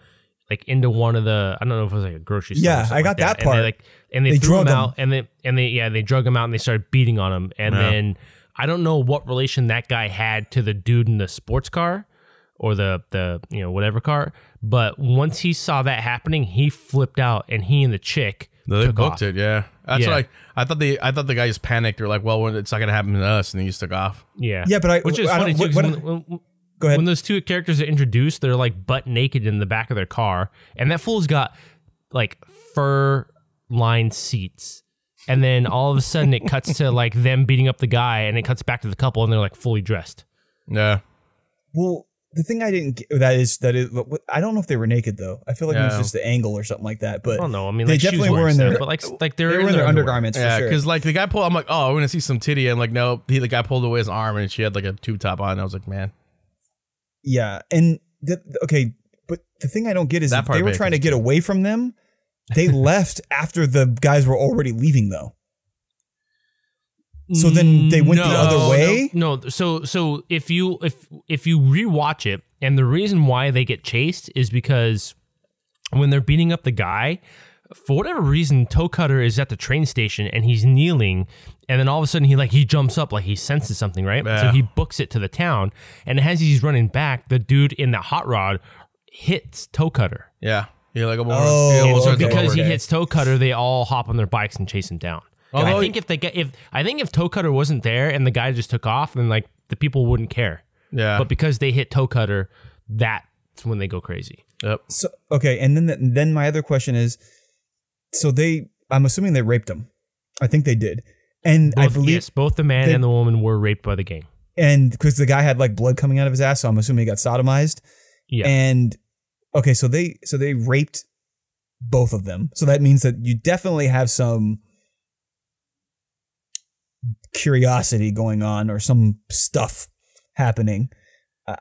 like into one of the, I don't know if it was like a grocery store. Yeah, I got that part. And they threw him out, and they drug him out, and they started beating on him, and then I don't know what relation that guy had to the dude in the sports car or the whatever car, but once he saw that happening, he flipped out, and he and the chick they took booked off. it. Yeah, that's like I thought the guy just panicked. They're like, well, it's not gonna happen to us, and he just took off. Yeah, but which is funny too. Go ahead. When those two characters are introduced, they're like butt naked in the back of their car, and that fool's got like fur-lined seats. And then all of a sudden, it cuts to like them beating up the guy, and it cuts back to the couple, and they're like fully dressed. Yeah. Well, the thing I didn't get that is I don't know if they were naked though. I feel like it was just the angle or something like that. But I don't know. I mean, they like definitely shoes were in there. But like they were in their undergarments. Yeah, for sure. because like the guy pulled. I'm like, oh, we're gonna see some titty. And like, no, the guy pulled away his arm, and she had like a tube top on. And I was like, man. Yeah, and okay, but the thing I don't get is if they were trying to get away from them. They left after the guys were already leaving, though. So then they went the other way. No. So if you rewatch it, and the reason why they get chased is because when they're beating up the guy, for whatever reason, Toecutter is at the train station and he's kneeling, and then all of a sudden he jumps up like he senses something, right? Yeah. So he books it to the town, and as he's running back, the dude in the hot rod hits Toecutter. Yeah. You're like, So because he hits Toecutter, they all hop on their bikes and chase him down. I think if Toecutter wasn't there and the guy just took off, then like the people wouldn't care. Yeah. But because they hit Toecutter, that's when they go crazy. Yep. So okay, and then my other question is, so I'm assuming they raped him. I think they did, and I believe both the man and the woman were raped by the gang. And because the guy had like blood coming out of his ass, so I'm assuming he got sodomized. Yeah. And okay, so they raped both of them. So that means that you definitely have some curiosity going on or some stuff happening.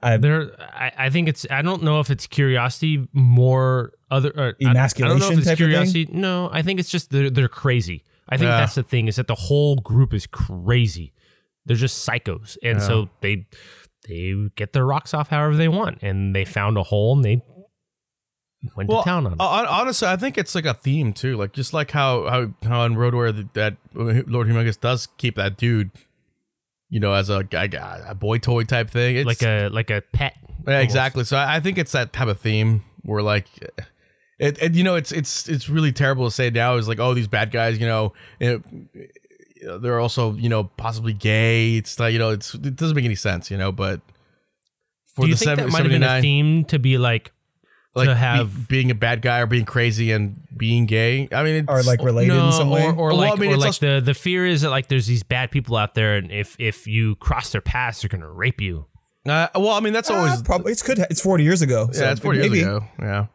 I think it's, I don't know if it's curiosity more other emasculation. I don't know if it's type curiosity. Of thing? No, I think it's just they're crazy. I think that's the thing, is that the whole group is crazy. They're just psychos, and so they get their rocks off however they want, and they found a hole and they went to town on it. Honestly, I think it's like a theme too, like just like how in Road Warrior that Lord Humongous does keep that dude, as a boy toy type thing. It's like a pet. Yeah, exactly. So I think it's that type of theme where like it's really terrible to say now is like, oh, these bad guys, they're also possibly gay. It's like it doesn't make any sense, but for do you the think that might have been a theme to be like to have being a bad guy or being crazy and being gay? I mean, or like related in some way, or like the fear is that like there's these bad people out there, and if you cross their paths, they're gonna rape you. Well, I mean, that's always probably it's 40 years ago. So yeah, it's 40 years ago. Yeah.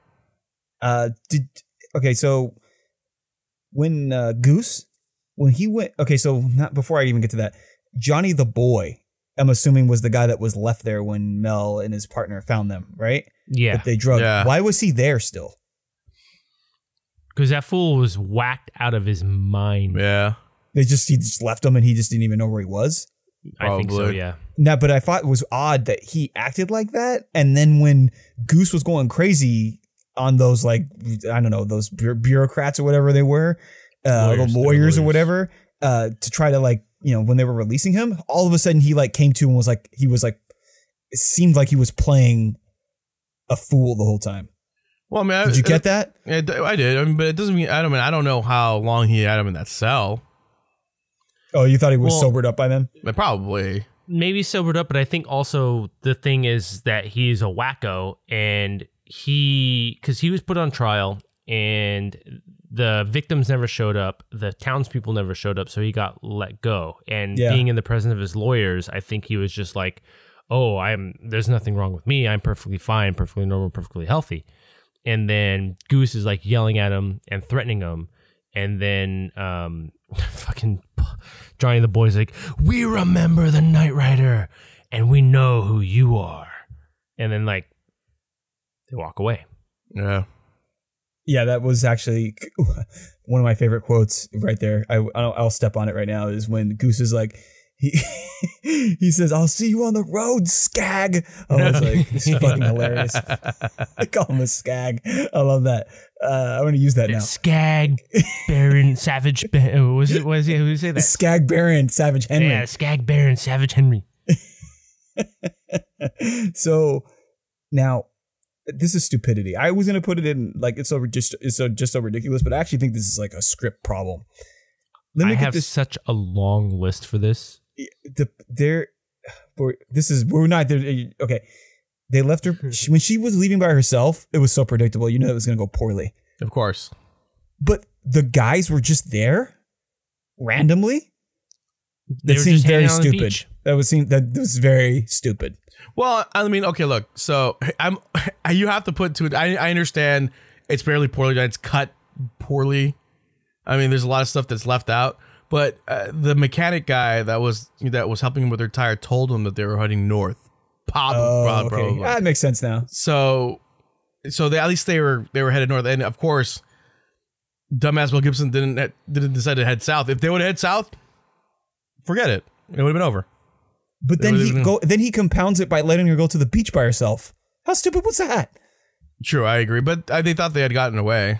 So when Goose, when he went, so not before I even get to that, Johnny the boy, I'm assuming was the guy that was left there when Mel and his partner found them, right? Yeah. That they drugged. Yeah. Why was he there still? Because that fool was whacked out of his mind. Yeah. He just left him and he just didn't even know where he was? I think so, yeah. No, but I thought it was odd that he acted like that. And then when Goose was going crazy on those, like, I don't know, those bureaucrats or whatever they were, the lawyers or whatever, to try to, like, when they were releasing him, all of a sudden he like came to and was like, it seemed like he was playing a fool the whole time. Well, I mean, did you get that? I did. I mean, but it doesn't mean, I don't know how long he had him in that cell. Oh, you thought he was sobered up by then? Probably. Maybe sobered up, but I think also the thing is that he's a wacko, and because he was put on trial and the victims never showed up, the townspeople never showed up, so he got let go. And being in the presence of his lawyers, I think he was just like, oh, there's nothing wrong with me. I'm perfectly fine, perfectly normal, perfectly healthy. And then Goose is like yelling at him and threatening him. And then fucking Johnny the boy's like, we remember the Nightrider and we know who you are. And then like they walk away. Yeah. Yeah, that was actually one of my favorite quotes right there. I'll step on it right now. Is when Goose is like, he says, "I'll see you on the road, skag." I was like, "This is fucking hilarious." I call him a skag. I love that. I'm going to use that now. Skag Baron Savage. Who say that? Skag Baron Savage Henry. Yeah, Skag Baron Savage Henry. So now, this is stupidity. I was going to put it in like it's just so ridiculous, but I actually think this is like a script problem. I have such a long list for this. We're not there. Okay. They left her when she was leaving by herself. It was so predictable. You know, it was going to go poorly. Of course. But the guys were just there randomly. That seems very stupid. That was very stupid. Well, I mean, okay, look. So you have to put to it. I understand it's barely poorly done. It's cut poorly. I mean, there's a lot of stuff that's left out. But the mechanic guy that was helping him with their tire told him that they were heading north. Probably. That makes sense now. So at least they were headed north, and of course, dumbass Mel Gibson didn't decide to head south. If they would have head south, forget it. It would have been over. But then he compounds it by letting her go to the beach by herself. How stupid was that? True, I agree. But they thought they had gotten away.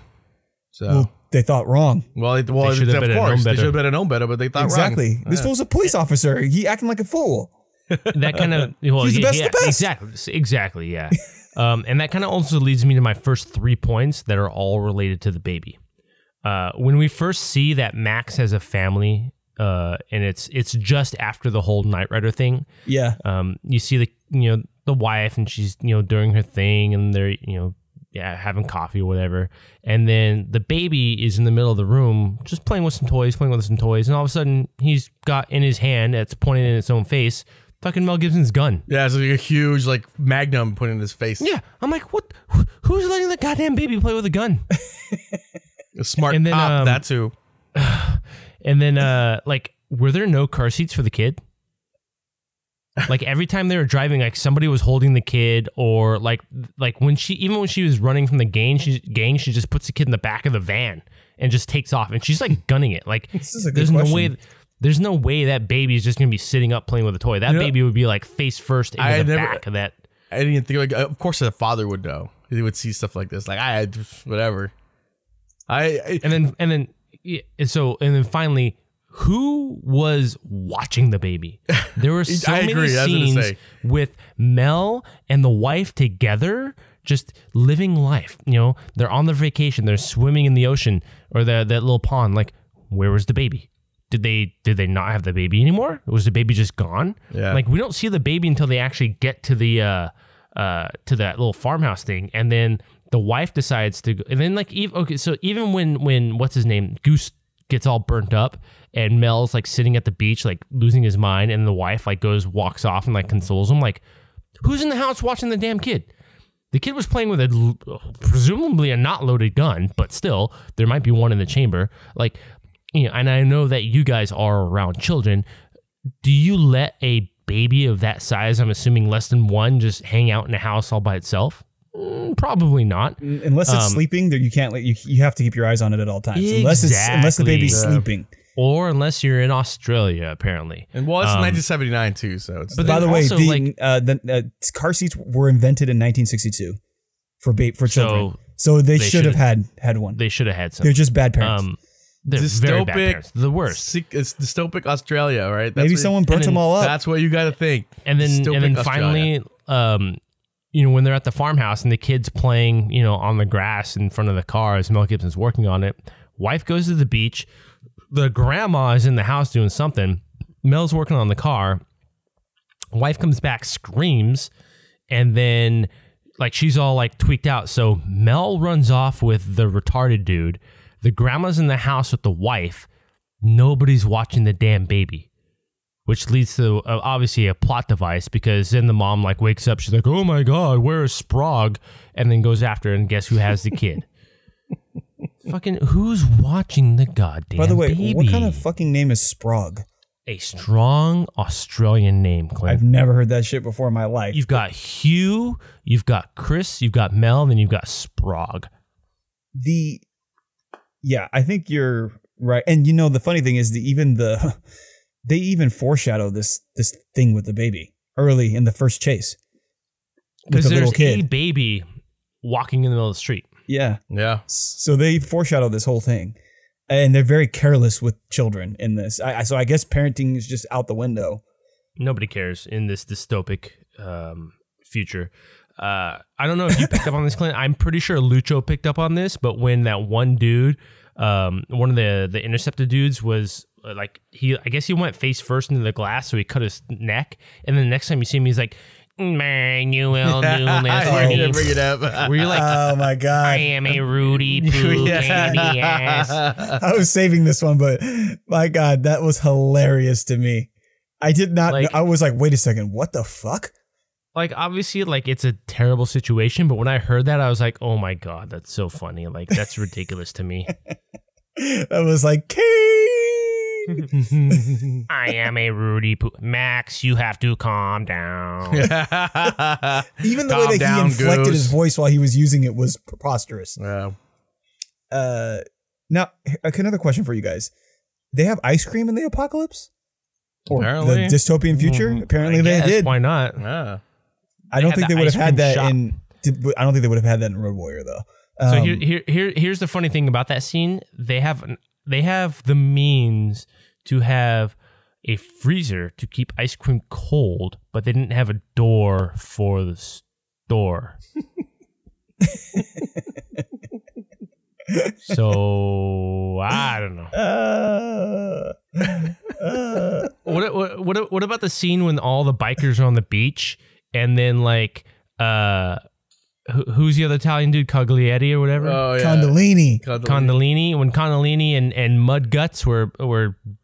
So. Well, they thought wrong. They should have been known better, but they thought wrong. Exactly. This fool's a police officer. He acting like a fool. That kind of he's the best. Exactly, yeah. And that kind of also leads me to my first 3 points that are all related to the baby. When we first see that Max has a family, and it's just after the whole Nightrider thing. Yeah. You see the wife, and she's doing her thing, and they're having coffee or whatever. And then the baby is in the middle of the room just playing with some toys. And all of a sudden he's got in his hand, that's pointing in its own face, fucking Mel Gibson's gun. Yeah, it's like a huge like magnum put in his face. Yeah. I'm like, what? who's letting the goddamn baby play with a gun? A smart And then, cop, that too. And then, like, were there no car seats for the kid? Like every time they were driving, like somebody was holding the kid, or like when she was running from the gang, she just puts the kid in the back of the van and just takes off, and she's like gunning it. Like there's no way that baby is just gonna be sitting up playing with a toy. That baby would be like face first into the back of that. I didn't even think, like, of course the father would know. He would see stuff like this. Like, whatever. And then finally, who was watching the baby? There were so many scenes with Mel and the wife together, just living life. You know, they're on their vacation, they're swimming in the ocean or that little pond. Like, where was the baby? Did they not have the baby anymore? Was the baby just gone? Yeah. Like, we don't see the baby until they actually get to the to that little farmhouse thing, and then the wife decides to go. And then like even when what's his name, Goose, gets all burnt up, and Mel's like sitting at the beach like losing his mind, and the wife like walks off and like consoles him. Like, who's in the house watching the damn kid? The kid was playing with presumably a not loaded gun, but still there might be one in the chamber. Like, you know, and I know that you guys are around children. Do you let a baby of that size, I'm assuming less than one, just hang out in a house all by itself? Probably not. Unless it's sleeping, you can't you have to keep your eyes on it at all times. Exactly. Unless the baby's sleeping. Or unless you're in Australia, apparently. And well, it's 1979 too, so it's. But by the way, the car seats were invented in 1962 for children. So they should have had one. They should have had some. They're just bad parents. They're very bad parents. The worst. It's dystopic Australia, right? Maybe someone burnt them all up. That's what you got to think. And then finally, you know, when they're at the farmhouse and the kid's playing, you know, on the grass in front of the car as Mel Gibson's working on it, wife goes to the beach. The grandma is in the house doing something. Mel's working on the car. Wife comes back, screams, and then like she's all like tweaked out. So Mel runs off with the retarded dude. The grandma's in the house with the wife. Nobody's watching the damn baby, which leads to obviously a plot device, because then the mom like wakes up. She's like, "Oh my God, where is Sprague?" And then goes after her, and guess who has the kid? Fucking who's watching the goddamn baby? By the way, baby? What kind of fucking name is Sprague? A strong Australian name, Clint. I've never heard that shit before in my life. You've got Hugh, you've got Chris, you've got Mel, and then you've got Sprague. Yeah, I think you're right. And you know, the funny thing is they even foreshadow this thing with the baby early in the first chase. Because there's a baby walking in the middle of the street. Yeah. Yeah. So they foreshadow this whole thing. And they're very careless with children in this. So I guess parenting is just out the window. Nobody cares in this dystopic future. I don't know if you picked up on this, Clint. I'm pretty sure Lucho picked up on this, but when that one dude, one of the Interceptor dudes was like, I guess he went face first into the glass, so he cut his neck. And then the next time you see him, he's like, "Man, you will do this." I need to bring it up. Where you're like, "Oh my God, I am a Rudy poo candy ass." I was saving this one, but my God, that was hilarious to me. I did not. I was like, "Wait a second, what the fuck?" Like, obviously, like, it's a terrible situation, but when I heard that, I was like, "Oh my God, that's so funny!" Like, that's ridiculous to me. I was like, I am a Rudy poo. Max, you have to calm down. Even the way that he inflected his voice while he was using it was preposterous. Yeah. Now, another question for you guys. They have ice cream in the apocalypse? Or apparently. The dystopian future? Apparently they did. Why not? Yeah. I don't think they would have had that in... I don't think they would have had that in Road Warrior, though. So here's the funny thing about that scene. They have the means to have a freezer to keep ice cream cold, but they didn't have a door for the store. So I don't know. What about the scene when all the bikers are on the beach and then like who's the other Italian dude, Coglietti or whatever? Oh yeah, Condolini. When Condolini and Mud Guts were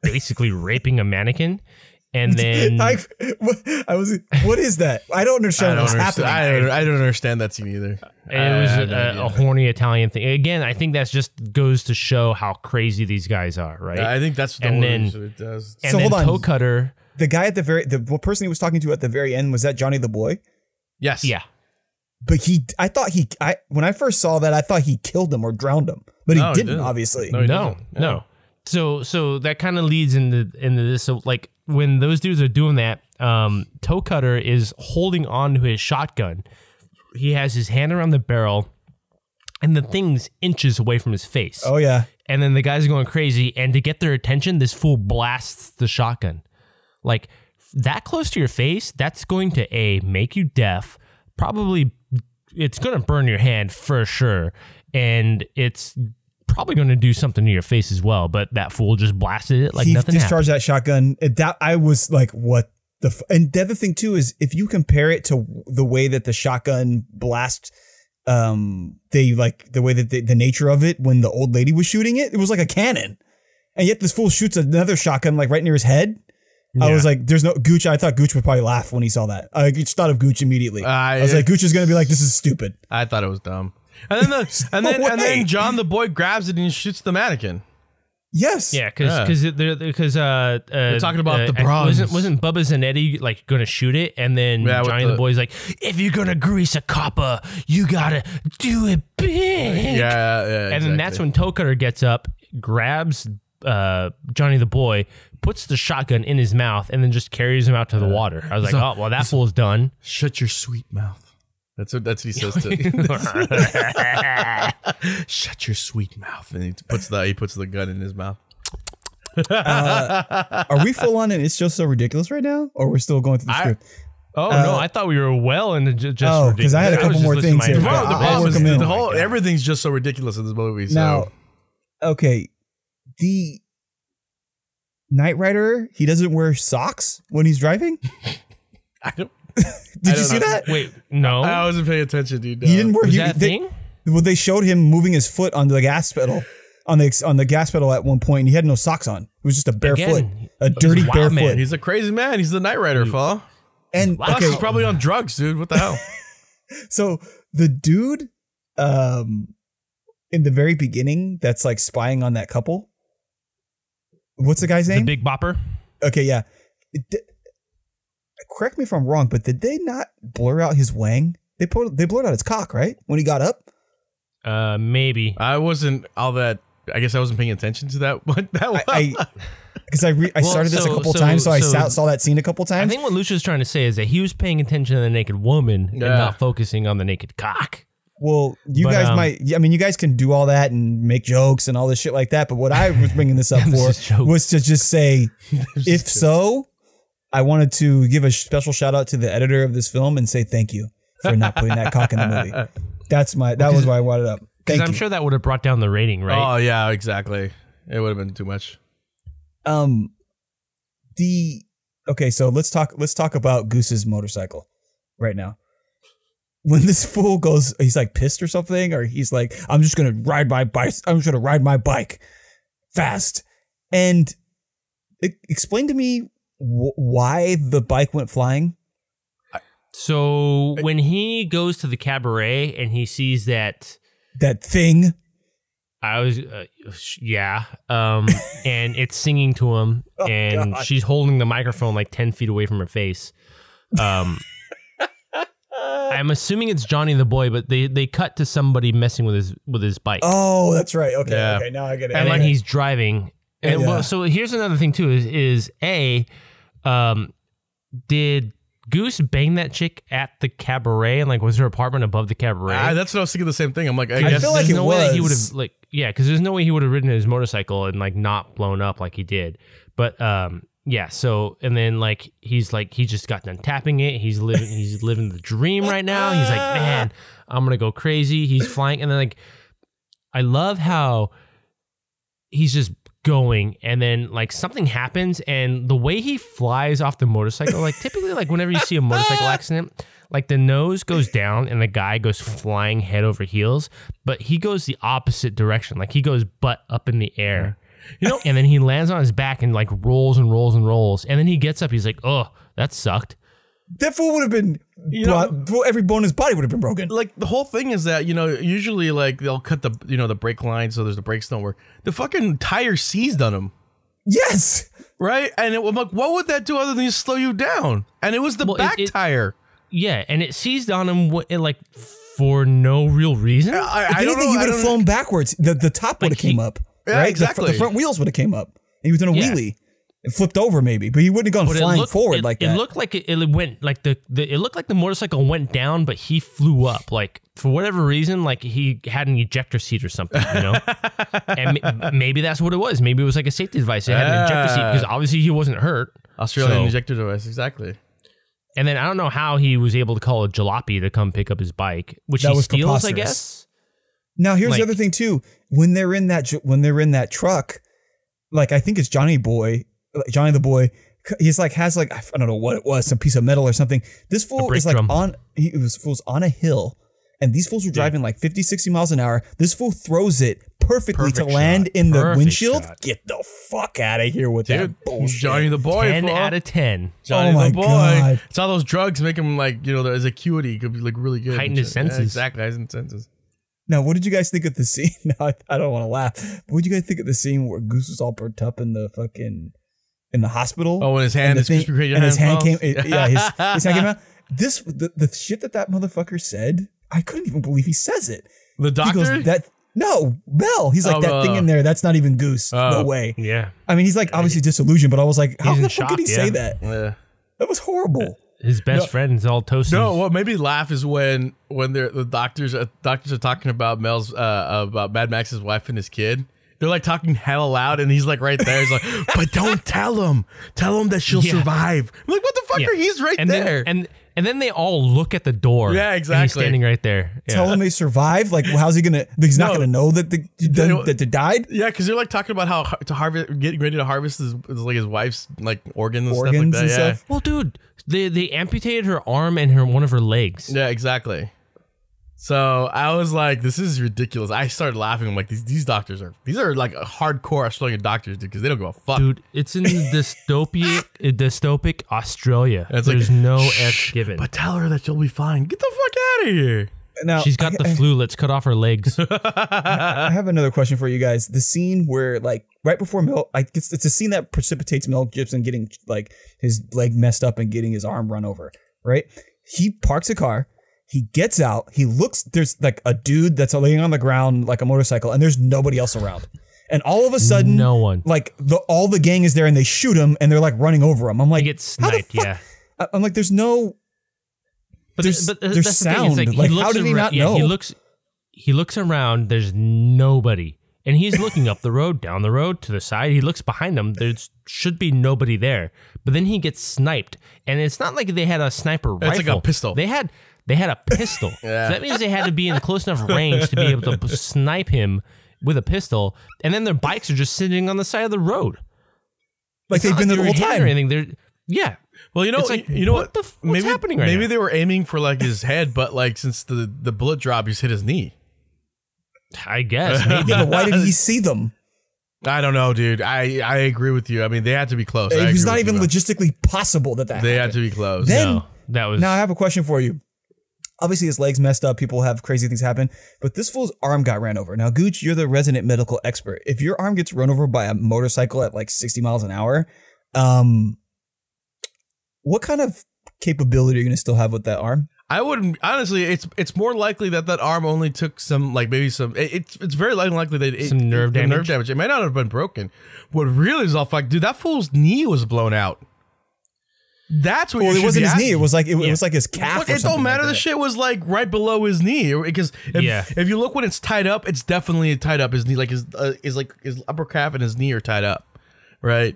basically raping a mannequin, And then what is that? I don't understand what's happening. I don't understand that scene either. it was a horny Italian thing. Again, I think that's just goes to show how crazy these guys are, right? I think that's the and only then reason it does. and So then hold on. Toecutter. The guy at the person he was talking to at the very end, was that Johnny the Boy? Yes. Yeah. But when I first saw that, I thought he killed him or drowned him, but he didn't, obviously. No, he No, doesn't. Yeah. no. So that kind of leads into this. So like when those dudes are doing that, Toecutter is holding on to his shotgun. He has his hand around the barrel, and the thing's inches away from his face. Oh yeah. And then the guys are going crazy, and to get their attention, this fool blasts the shotgun. Like that close to your face, that's going to make you deaf. Probably, it's going to burn your hand for sure, and it's probably going to do something to your face as well. But that fool just blasted it like He nothing discharged happened. that shotgun. I was like, what the? And the other thing too is if you compare it to the way that the shotgun blast, they like the way that the nature of it when the old lady was shooting it, it was like a cannon, and yet this fool shoots another shotgun like right near his head. I was like, there's no Guch. I thought Guch would probably laugh when he saw that. I just thought of Guch immediately. I was like, Guch is going to be like, this is stupid. I thought it was dumb. And then and then John the Boy grabs it and shoots the mannequin. Yes. Yeah, because they're talking about the bronze. Wasn't Bubba Zanetti like going to shoot it, and then Johnny the Boy's like, if you're gonna grease a copper, you gotta do it big. Yeah. And then that's when Toecutter gets up, grabs Johnny the Boy, puts the shotgun in his mouth, and then just carries him out to the water. I was like, oh well, that fool's done. Shut your sweet mouth. That's what he says to. Shut your sweet mouth, and he puts the gun in his mouth. Are we full on and it's just so ridiculous right now, or we're still going through the script? Oh no, I thought we were well into just ridiculous. Because I had a couple more things here. The problem is in. the whole everything's just so ridiculous in this movie. So. Now, okay, the Knight Rider, he doesn't wear socks when he's driving. I don't. Did you see that? Wait, no, I wasn't paying attention, dude. No. He didn't wear. Was that a thing? Well, they showed him moving his foot on the gas pedal, on the gas pedal at one point, and he had no socks on. It was just a bare foot, a dirty bare man. foot. He's a crazy man. He's the Knight Rider, fella. And Plus, he's probably on drugs, dude. What the hell? So the dude, in the very beginning, that's like spying on that couple. What's the guy's name? The Big Bopper. Okay, yeah. Correct me if I'm wrong, but did they not blur out his wang? They blurred out his cock, right? When he got up? Maybe. I wasn't all that. I guess I wasn't paying attention to that. What that was. Because I started this a couple times, so I saw that scene a couple times. I think what Lucia's trying to say is that he was paying attention to the naked woman and not focusing on the naked cock. Well, you guys can do all that and make jokes and all this shit like that. But what I was bringing this up for was to just say, if so, I wanted to give a special shout out to the editor of this film and say thank you for not putting that cock in the movie. That was why I brought it up. Thank you. I'm sure that would have brought down the rating, right? Oh yeah, exactly. It would have been too much. So let's talk about Goose's motorcycle right now. When this fool goes, he's like pissed or something, or he's like, I'm just gonna ride my bike fast. And explain to me why the bike went flying. So when he goes to the cabaret and he sees that thing, and it's singing to him, and she's holding the microphone like 10 feet away from her face. I'm assuming it's Johnny the Boy, but they cut to somebody messing with his bike. Oh, that's right. Okay, okay, now I get it. And then he's driving. And well, so here's another thing too: did Goose bang that chick at the cabaret, and like was her apartment above the cabaret? That's what I was thinking. The same thing. I'm like, I guess feel like there's no way that he was. would have because there's no way he would have ridden his motorcycle and like not blown up like he did. But so and then like he just got done tapping it. He's living the dream right now. He's like, man, I'm gonna go crazy. He's flying, and then like I love how he's just going, and then like something happens, and the way he flies off the motorcycle, like typically like whenever you see a motorcycle accident, like the nose goes down and the guy goes flying head over heels, but he goes the opposite direction. Like he goes butt up in the air. And then he lands on his back and like rolls and rolls and rolls. And then he gets up. He's like, oh, that sucked. That fool would have been, every bone in his body would have been broken. Like the whole thing is that, usually like they'll cut the brake line so there's the brakes don't work. The fucking tire seized on him. Yes. Right? And I'm like, what would that do other than slow you down? And it was the back tire. Yeah, and it seized on him like for no real reason. I don't think he would have flown backwards. The top would have came up. Yeah, right? exactly. The front wheels would have came up. And he was in a wheelie. It flipped over maybe, but he wouldn't have gone flying forward like that. It looked like it went like it looked like the motorcycle went down, but he flew up. Like for whatever reason, like he had an ejector seat or something, And maybe that's what it was. Maybe it was like a safety device. It had an ejector seat because obviously he wasn't hurt. Australian ejector device, exactly. And then I don't know how he was able to call a jalopy to come pick up his bike, which he steals, I guess. Now here's the other thing too. When they're in that truck, like I think it's Johnny the boy, he's like has like I don't know what it was, some piece of metal or something. This fool is like fool's on a hill, and these fools were driving like 50, 60 miles an hour. This fool throws it perfectly to land in the windshield. Get the fuck out of here with that bullshit. Johnny the boy. 10 out of 10. Johnny the boy. God. It's all those drugs make him like, his acuity could be like really good. Heighten his senses. Yeah, exactly, heighten senses. Now, what did you guys think of the scene? Now, I don't want to laugh. But what did you guys think of the scene where Goose was all burnt up in the hospital? Oh, when his hand, his hand came, his hand came out. The shit that motherfucker said, I couldn't even believe he says it. The doctor? He goes, no, Mel. He's like, that thing in there, that's not even Goose. No way. Yeah. I mean, he's like obviously disillusioned, but I was like, how the fuck could he say that? Yeah. That was horrible. His best friend's all toasty. No, what made me laugh is when the doctors are talking about about Mad Max's wife and his kid. They're like talking hella loud, and he's like right there. He's like, but don't tell him. Tell him that she'll survive. I'm like, what the fuck are he's right there? And then they all look at the door. Yeah, exactly. And he's standing right there. Yeah. Tell him they survived. Like, how's he gonna? He's not gonna know that they died. Yeah, because they're like talking about how getting ready to harvest is like his wife's like organs and stuff like that. Yeah. Well, dude, they amputated her arm and one of her legs. Yeah, exactly. So I was like, this is ridiculous. I started laughing. I'm like, these doctors are like hardcore Australian doctors, dude, because they don't give a fuck. Dude, it's in dystopic Australia. There's no F given. But tell her that she'll be fine. Get the fuck out of here. Now, she's got the flu. Let's cut off her legs. I have another question for you guys. The scene where, like, right before Mel, it's a scene that precipitates Mel Gibson getting like his leg messed up and getting his arm run over. Right? He parks a car. He gets out. He looks. There's like a dude that's laying on the ground like a motorcycle, and there's nobody else around. And all of a sudden, no one. Like all the gang is there, and they shoot him, and they're like running over him. I'm like, he gets sniped. Yeah. I'm like, there's no. But there's sound. The like how did he not know? He looks around. There's nobody, and he's looking up the road, down the road, to the side. He looks behind him. There should be nobody there. But then he gets sniped, and it's not like they had a sniper rifle. It's like a pistol. They had a pistol. Yeah. So that means they had to be in close enough range to be able to snipe him with a pistol. And then their bikes are just sitting on the side of the road. Like they've been there the whole time. Or anything. Yeah. Well, it's like, you know what? What's happening right now? Maybe they were aiming for like his head, but like since the bullet drop, he's hit his knee. I guess. Maybe. Yeah, but why did he see them? I don't know, dude. I agree with you. I mean, they had to be close. It was not even logistically possible that happened. They had to be close. Then, that was. Now I have a question for you. Obviously, his leg's messed up. People have crazy things happen. But this fool's arm got ran over. Now, Guch, you're the resident medical expert. If your arm gets run over by a motorcycle at like 60 miles an hour, what kind of capability are you going to still have with that arm? I wouldn't, honestly, it's more likely that arm only took some, like maybe some, it's very likely that some nerve damage. It might not have been broken. What really is off, like, dude, that fool's knee was blown out. That's what. Well, it wasn't his knee. It was like was like his calf. It don't matter. The shit was like right below his knee. Because if you look when it's tied up, it's definitely tied up. His knee, like his upper calf and his knee are tied up, right?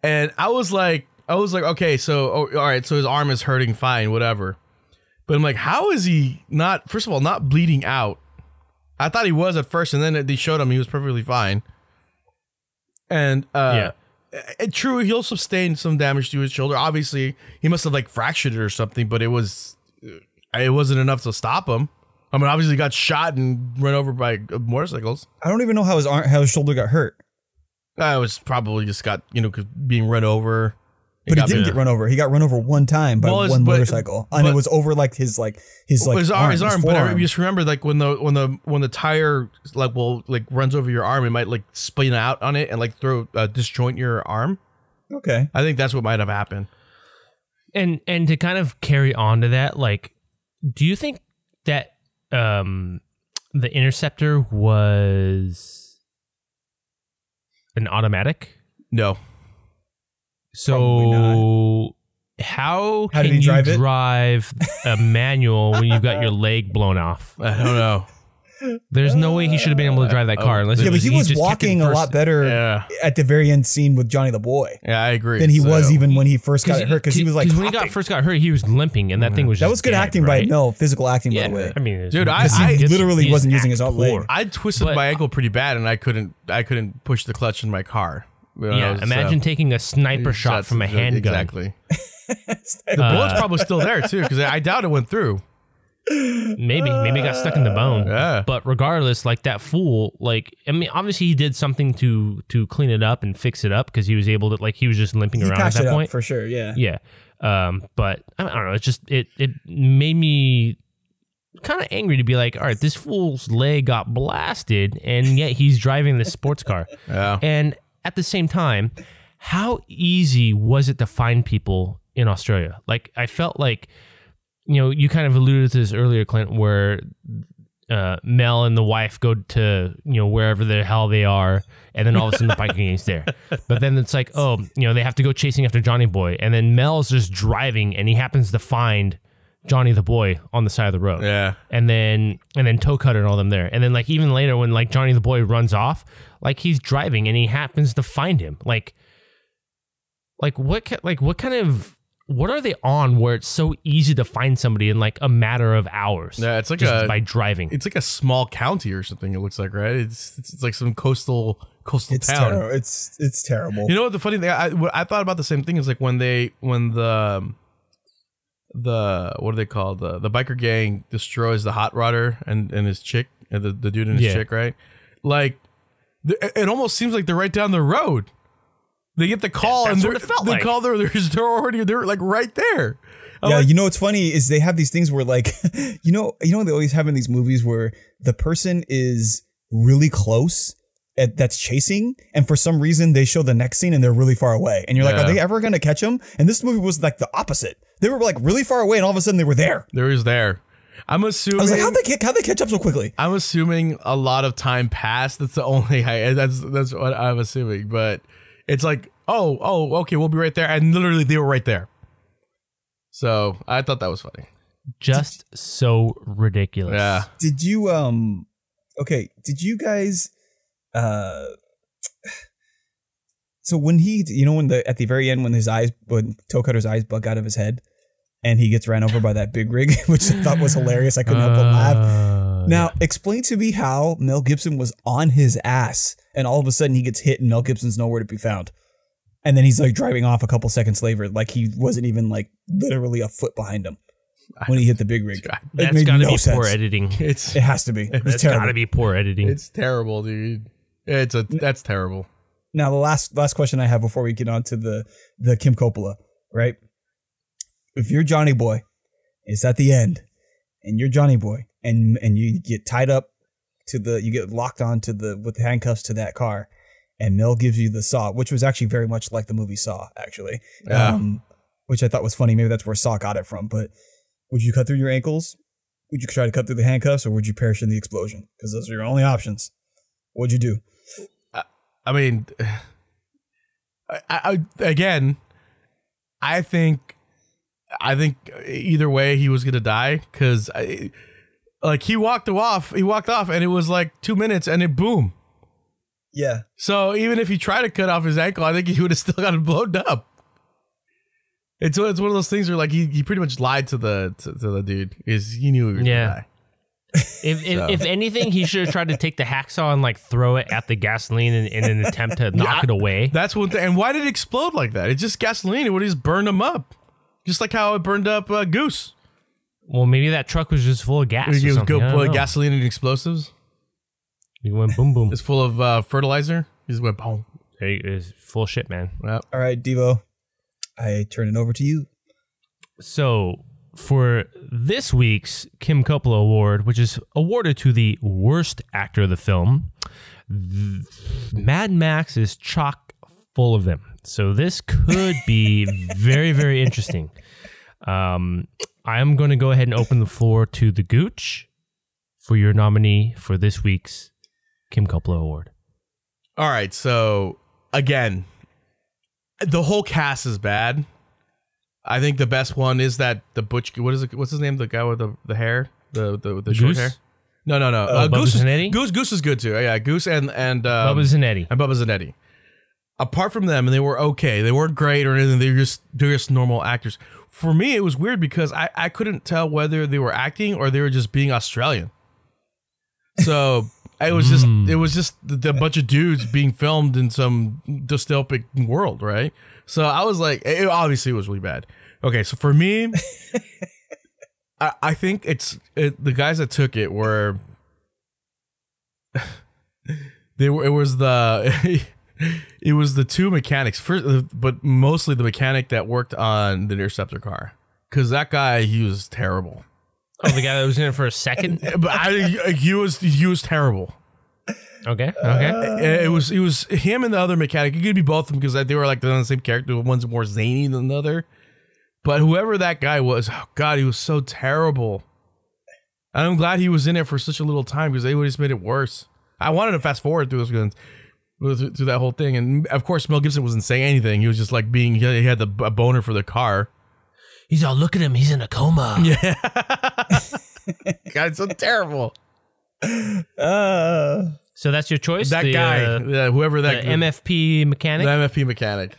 And I was like, okay, so all right, so his arm is hurting, fine, whatever. But I'm like, how is he not? First of all, not bleeding out. I thought he was at first, and then they showed him he was perfectly fine. And true, he'll sustain some damage to his shoulder. Obviously, he must have like fractured it or something, but it wasn't enough to stop him. I mean, obviously, he got shot and run over by motorcycles. I don't even know how his shoulder got hurt. I was probably just got, being run over. But he didn't get run over. He got run over one time by one motorcycle, and it was over his arm. But I just remember when the tire runs over your arm, it might spin out on it and throw disjoint your arm. Okay, I think that's what might have happened. And to kind of carry on to that, do you think that the Interceptor was an automatic? No. So how can you drive a manual when you've got your leg blown off? I don't know. There's no way he should have been able to drive that car unless but he was walking a lot better at the very end scene with Johnny the Boy. Yeah, I agree. Than he was even when he first got hurt, because he was when he first got hurt, he was limping, and that thing was just that was good acting by Mel, physical acting by the way. I mean, dude, he literally wasn't using his own leg. I twisted my ankle pretty bad, and I couldn't push the clutch in my car. Imagine taking a sniper shot from a handgun. Exactly. The bullet's probably still there too, because I doubt it went through. Maybe it got stuck in the bone. Yeah. But regardless, that fool, obviously he did something to clean it up and fix it up, because he was able to, he was just limping around at that point. For sure, yeah. Yeah. But I don't know. It's just it made me kind of angry to be all right, this fool's leg got blasted, and yet he's driving this sports car. Yeah. And at the same time, how easy was it to find people in Australia? I felt you kind of alluded to this earlier, Clint, where Mel and the wife go to, wherever the hell they are, and then all of a sudden the biker gang's there. But then it's they have to go chasing after Johnny Boy, and then Mel's just driving, and he happens to find Johnny the Boy on the side of the road. Yeah. And then Toecutter and all them there. And then even later when Johnny the Boy runs off, he's driving and he happens to find him. What are they on where it's so easy to find somebody in a matter of hours? Yeah, it's by driving. It's like a small county or something. It looks like, right? It's like some coastal it's town. It's terrible. You know what the funny thing? I thought about the same thing. Is when the what are they called? The biker gang destroys the hot rodder and his chick, and the dude and his chick, right? It almost seems like they're right down the road. They get the call, and they're right there. What's funny is they have these things where they always have in these movies where the person is really close that's chasing, and for some reason they show the next scene and they're really far away, and you're are they ever going to catch them? And this movie was the opposite. They were really far away, and all of a sudden they were there. They was there. I'm assuming. I was how'd they catch up so quickly? I'm assuming a lot of time passed. That's the only. That's what I'm assuming. But it's okay, we'll be right there, and literally they were right there. So I thought that was funny. Just so ridiculous. Yeah. Did you Okay. Did you guys? So when he, at the very end, when Toecutter's eyes bug out of his head, and he gets ran over by that big rig, which I thought was hilarious. I couldn't help but laugh. Now, explain to me how Mel Gibson was on his ass, and all of a sudden he gets hit, and Mel Gibson's nowhere to be found. And then he's driving off a couple seconds later, he wasn't even literally a foot behind him when he hit the big rig. That's got to be poor editing. It has to be. It's got to be poor editing. It's terrible, dude. That's terrible. Now, the last question I have before we get on to the Kim Coppola, right? If you're Johnny Boy, it's at the end, and you're Johnny Boy, and you get tied up you get locked onto with handcuffs to that car, and Mel gives you the saw, which was actually very much like the movie Saw, actually. Yeah. Which I thought was funny. Maybe that's where Saw got it from. But would you cut through your ankles? Would you try to cut through the handcuffs, or would you perish in the explosion? Because those are your only options. What'd you do? I mean, I think either way he was gonna die, because he walked off, and it was 2 minutes, and it boom. Yeah. So even if he tried to cut off his ankle, I think he would have still got it blown up. It's one of those things where he pretty much lied to the dude, because he knew he was gonna die. If anything, he should have tried to take the hacksaw and throw it at the gasoline in an attempt to knock it away. That's one thing. And why did it explode like that? It's just gasoline. It would have just burned him up, just like how it burned up Goose. Well, maybe that truck was just full of gas. You or something. go put gasoline and explosives. You went boom boom. It's full of fertilizer. He just went boom. there is full shit, man. Yep. All right, Devo, I turn it over to you. So for this week's Kim Coppola Award, which is awarded to the worst actor of the film, Mad Max is chock full of them. So this could be very, very interesting. I'm going to go ahead and open the floor to the Guch for your nominee for this week's Kim Coppola Award. All right, so again, the whole cast is bad. I think the best one is that the Butch. What is it? What's his name? The guy with the hair, the short Goose? hair. No. Bubba Goose Zanetti? Goose is good too. Yeah, Goose and Bubba Zanetti. and Bubba Zanetti. Apart from them, and they were okay. They weren't great or anything. They're just normal actors. For me, it was weird because I couldn't tell whether they were acting or they were just being Australian. So it was just the bunch of dudes being filmed in some dystopic world, right? So I was like, it obviously was really bad. Okay, so for me, I think the guys that took it were it was the two mechanics first, but mostly the mechanic that worked on the Interceptor car, because that guy, he was terrible. Oh, the guy that was in it for a second? But he was terrible. Okay. It was him and the other mechanic. It could be both of them because they were like the same character. One's more zany than the other. But whoever that guy was, oh God, he was so terrible. And I'm glad he was in it for such a little time because they would have just made it worse. I wanted to fast forward through through that whole thing. And of course, Mel Gibson wasn't saying anything. He was just like he had a boner for the car. He's all, look at him. He's in a coma. Yeah. God, it's so terrible. So that's your choice? That guy, whoever that the MFP mechanic? The MFP mechanic.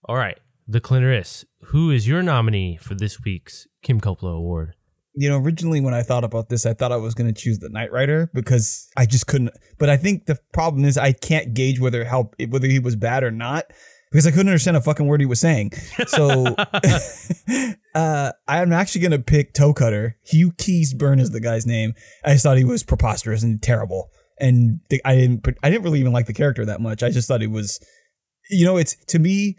All right. The Clintoris. Who is your nominee for this week's Kim Coppola Award? You know, originally when I thought about this, I thought I was going to choose the Nightrider because I just couldn't. But I think the problem is I can't gauge whether he was bad or not because I couldn't understand a fucking word he was saying. So I'm actually going to pick Toecutter. Hugh Keysburn is the guy's name. I just thought he was preposterous and terrible. And I didn't really even like the character that much. I just thought he was, it's, to me,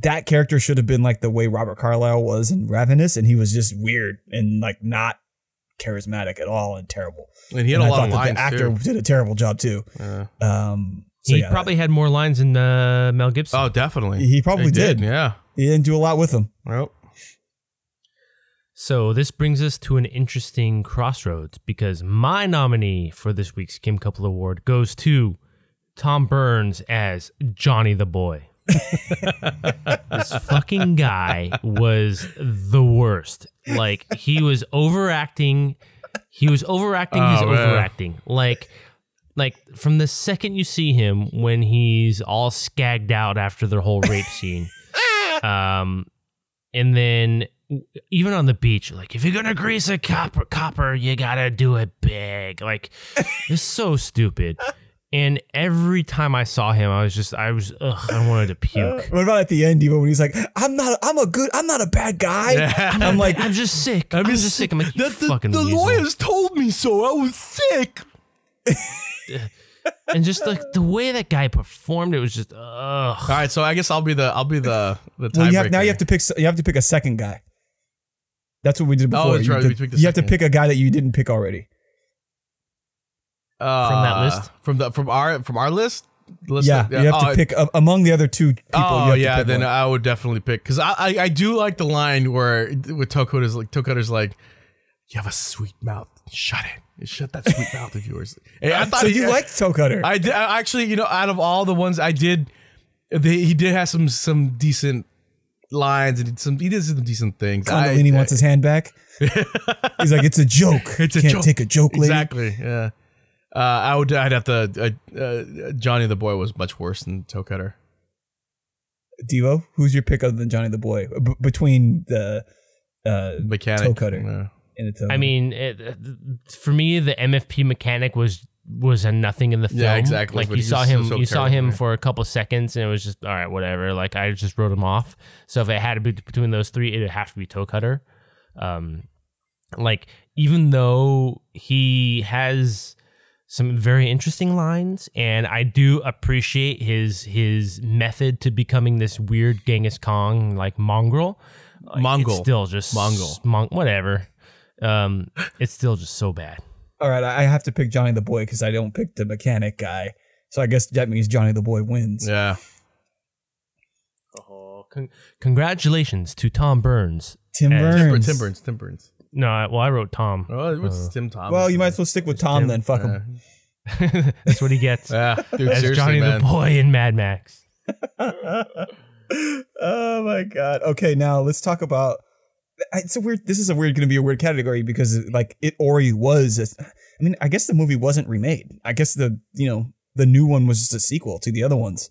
that character should have been like the way Robert Carlyle was in Ravenous, and he was just weird and like not charismatic at all and terrible. And he had a lot of lines. The actor did a terrible job too. He probably had more lines than Mel Gibson. Oh, definitely. He probably did. Yeah. He didn't do a lot with him. Well. So this brings us to an interesting crossroads because my nominee for this week's Kim Coppola Award goes to Tom Burns as Johnny the Boy. This fucking guy was the worst. Like, he was overacting. His overacting. Like from the second you see him when he's all skagged out after the whole rape scene, and then even on the beach, like, if you're gonna grease a copper, you gotta do it big. Like, it's so stupid. And every time I saw him, I wanted to puke. What about at the end, Devo, when he's like, I'm not a bad guy. Yeah. I'm just sick. I'm just sick. I'm like, you fucking the weasel. lawyers told me so. I was sick. And just like the way that guy performed, it was just, ugh. All right, so I guess I'll be the tiebreaker. Well, you have to pick a second guy. That's what we did before. Oh, that's right. You have to pick a guy that you didn't pick already. From that list, from our list. Yeah, you have to pick among the other two people. Oh yeah, then I would definitely pick, because I do like the line where with Toecutter's like, you have a sweet mouth. Shut it. Shut that sweet mouth of yours. And I thought you liked Toecutter. I did actually. Out of all the ones I did, he did have some decent lines and he did some decent things. Condolini wants his hand back. He's like, it's a joke. Can't take a joke, lady. Exactly. Yeah. I'd have to. Johnny the Boy was much worse than Toecutter. Devo, who's your pick other than Johnny the Boy between the mechanic Toecutter? Yeah. I mean, for me, the MFP mechanic was a nothing in the film. Yeah, exactly. Like, you saw him for a couple seconds, and it was just all right, whatever. Like, I just wrote him off. So if it had to be between those three, it'd have to be Toecutter. Like, even though he has some very interesting lines, and I do appreciate his method to becoming this weird Genghis Khan like mongrel. It's still just whatever. It's still just so bad. All right, I have to pick Johnny the Boy because I don't pick the mechanic guy. So I guess that means Johnny the Boy wins. Yeah. Oh, congratulations to Tom Burns. Tim Burns. No, I wrote Tom. Oh, it's Tim Thomas. Well, you might as well stick with Tom then. Fuck him. That's what he gets. Yeah, dude, as Johnny the Boy in Mad Max. Oh my god. Okay, now let's talk about. It's a weird. This is going to be a weird category because like it already was. I mean, I guess the movie wasn't remade. I guess the new one was just a sequel to the other ones.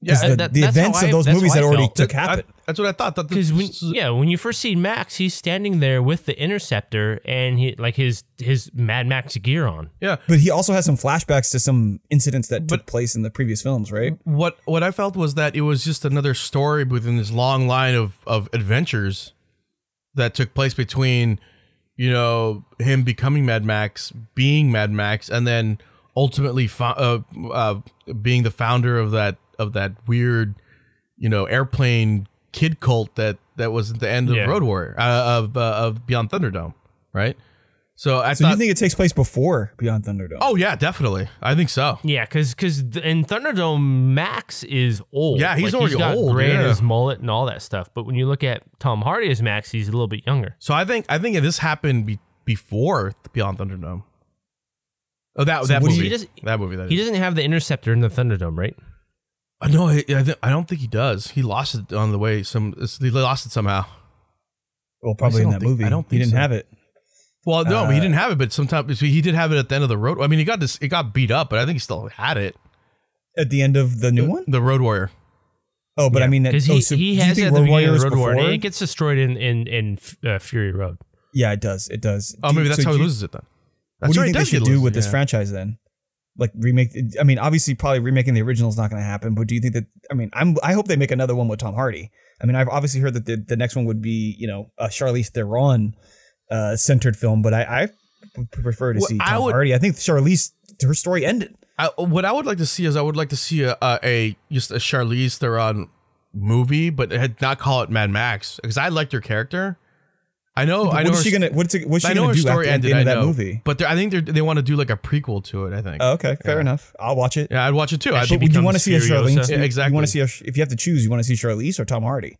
Yeah, the events of those movies that already took happen. That's what I thought. Because when you first see Max, he's standing there with the Interceptor and he like his Mad Max gear on. Yeah, but he also has some flashbacks to some incidents that took place in the previous films, right? What I felt was that it was just another story within this long line of adventures that took place between, him becoming Mad Max, being Mad Max, and then ultimately being the founder of that weird, airplane kid cult that was at the end of Road Warrior of Beyond Thunderdome, right? So you think it takes place before Beyond Thunderdome? Oh yeah, definitely. I think so. Yeah, because in Thunderdome, Max is old. Yeah, he's already got old. Gray in his mullet and all that stuff. But when you look at Tom Hardy as Max, he's a little bit younger. So I think this happened before Beyond Thunderdome. Oh, that movie. He doesn't have the Interceptor in the Thunderdome, right? No, I don't think he does. He lost it on the way. He lost it somehow. Well, probably in that movie. I don't think he didn't so. have it. Well, no, he didn't have it, but sometimes he did have it at the end of the road. I mean, it got beat up, but I think he still had it at the end of the new one, the Road Warrior. Oh, but I mean, because he has it at the beginning of the Road Warrior, and it gets destroyed in Fury Road. Yeah, it does. It does. Oh, maybe that's how he loses it then. What do you think they should do with this franchise then? Like remake? I mean, obviously, probably remaking the original is not going to happen. But do you think that? I mean, I hope they make another one with Tom Hardy. I mean, I've obviously heard that the next one would be a Charlize Theron centered film, but I prefer to see Tom Hardy. I think Charlize, her story ended. What I would like to see is just a Charlize Theron movie, but not call it Mad Max because I liked her character. I know. What's she gonna do after the end of that movie? But I think they want to do like a prequel to it. I think. Oh, okay, fair enough. I'll watch it. Yeah, I'd watch it too. But you want to see a Charlize? Yeah, exactly. You want to see if you have to choose, you want to see Charlize or Tom Hardy?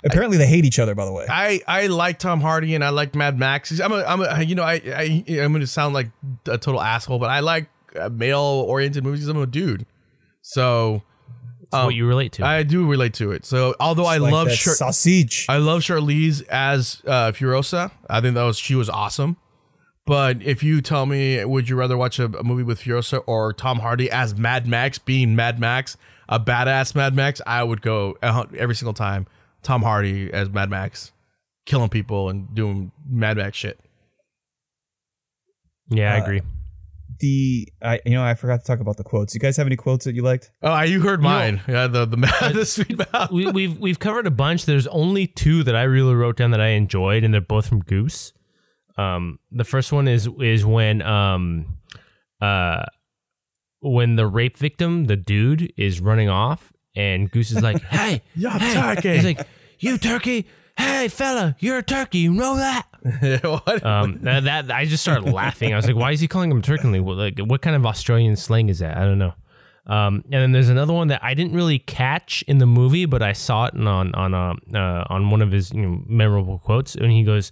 Apparently, they hate each other. By the way, I like Tom Hardy and I like Mad Max. I'm going to sound like a total asshole, but I like male oriented movies. I'm a dude, so. What you relate to. I do relate to it. So although I love sausage, I love Charlize as Furiosa. I think she was awesome. But if you tell me, would you rather watch a movie with Furiosa or Tom Hardy as Mad Max, being Mad Max, a badass Mad Max, I would go every single time Tom Hardy as Mad Max, killing people and doing Mad Max shit. Yeah, I agree. I forgot to talk about the quotes. You guys have any quotes that you liked? Oh, you heard mine. Yeah, the sweet mouth. We've covered a bunch. There's only two that I really wrote down that I enjoyed, and they're both from Goose. The first one is when the rape victim, the dude, is running off, and Goose is like, "Hey, turkey!" He's like, "You turkey! Hey, fella, you're a turkey. You know that?" What? That I just started laughing. I was like, "Why is he calling him turkey? What kind of Australian slang is that?" I don't know. And then there's another one that I didn't really catch in the movie, but I saw it on one of his memorable quotes, and he goes,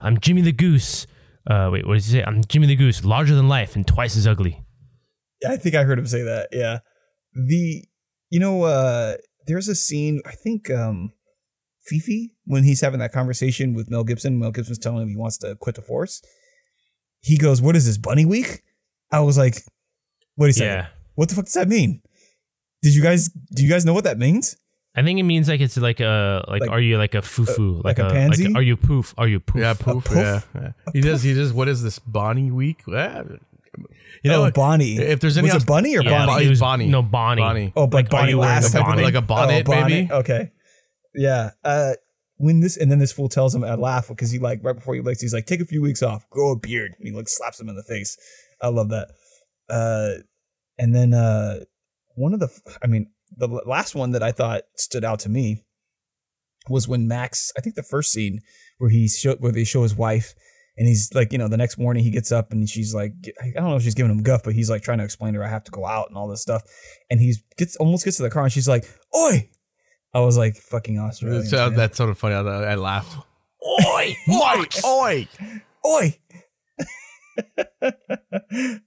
"I'm Jimmy the Goose." Wait, what does he say? "I'm Jimmy the Goose, larger than life and twice as ugly." Yeah, I think I heard him say that. Yeah, there's a scene. I think Fifi, when he's having that conversation with Mel Gibson. Mel Gibson's telling him he wants to quit the force. He goes, "What is this, Bunny Week?" I was like, "What do you say? Yeah. What the fuck does that mean? Do you guys know what that means?" I think it means like it's like are you like a foo-foo? Like a pansy? Are you poof? Are you poof? Yeah, poof. Yeah. He does. What is this, Bonnie Week? Bonnie. If there's any, was it Bunny or Bonnie? It was Bonnie. No, Bonnie. Oh, like Bonnie last like a bonnet, maybe. Okay. Yeah. When this fool tells him, I laugh because he right before he leaks, he's like, "Take a few weeks off, grow a beard," and he slaps him in the face. I love that. And then the last one that I thought stood out to me was when Max, I think the first scene where they show his wife, and he's like, the next morning he gets up and she's like, I don't know if she's giving him guff, but he's like trying to explain to her I have to go out and all this stuff. And he almost gets to the car and she's like, "Oi!" I was like, fucking Australian. That's sort of funny. I laughed. Oi! Oi! Oi!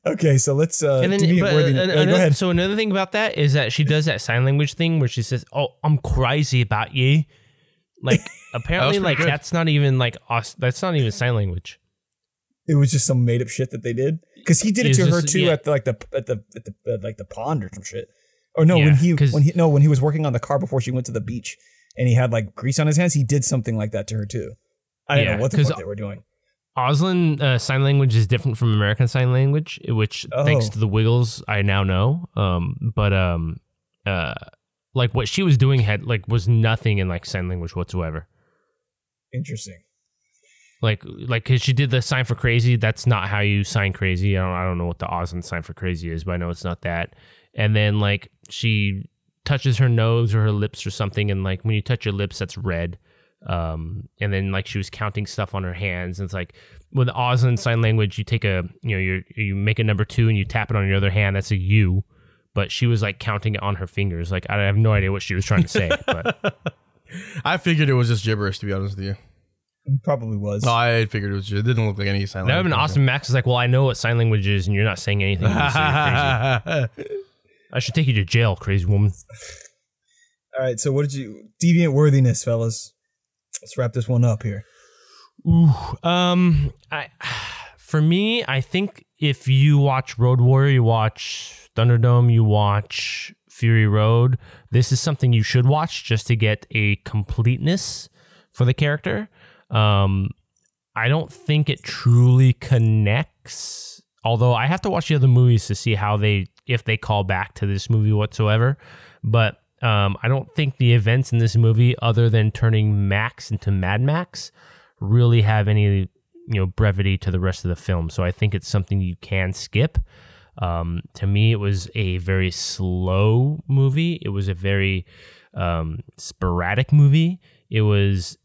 Okay, so let's go ahead. So another thing about that is that she does that sign language thing where she says, "Oh, I'm crazy about you." Like apparently, like good. That's not even sign language. It was just some made up shit that they did because he did it to her too at the pond or some shit. Or no, when he was working on the car before she went to the beach and he had like grease on his hands, he did something like that to her too. I don't know what the fuck they were doing. Auslan sign language is different from American Sign Language, which thanks to the Wiggles I now know. Like what she was doing was nothing in like sign language whatsoever. Interesting. Like cause she did the sign for crazy. That's not how you sign crazy. I don't know what the Auslan sign for crazy is, but I know it's not that. And then like she touches her nose or her lips or something, and like when you touch your lips, that's red. And then like she was counting stuff on her hands, and it's like with the Auslan sign language, you take you make a number 2 and you tap it on your other hand. That's a U. But she was like counting it on her fingers. Like I have no idea what she was trying to say. But I figured it was just gibberish, to be honest with you. It probably was. No, I figured it was. It didn't look like any sign language. That would have been awesome. Max is like, "Well, I know what sign language is, and you're not saying anything. So you're crazy. I should take you to jail, crazy woman." All right. So, what did you deviant worthiness, fellas? Let's wrap this one up here. Ooh, for me, I think if you watch Road Warrior, you watch Thunderdome, you watch Fury Road, this is something you should watch just to get a completeness for the character. I don't think it truly connects, although I have to watch the other movies to see if they call back to this movie whatsoever. But I don't think the events in this movie, other than turning Max into Mad Max, really have any brevity to the rest of the film. So I think it's something you can skip. To me, it was a very slow movie. It was a very sporadic movie. It was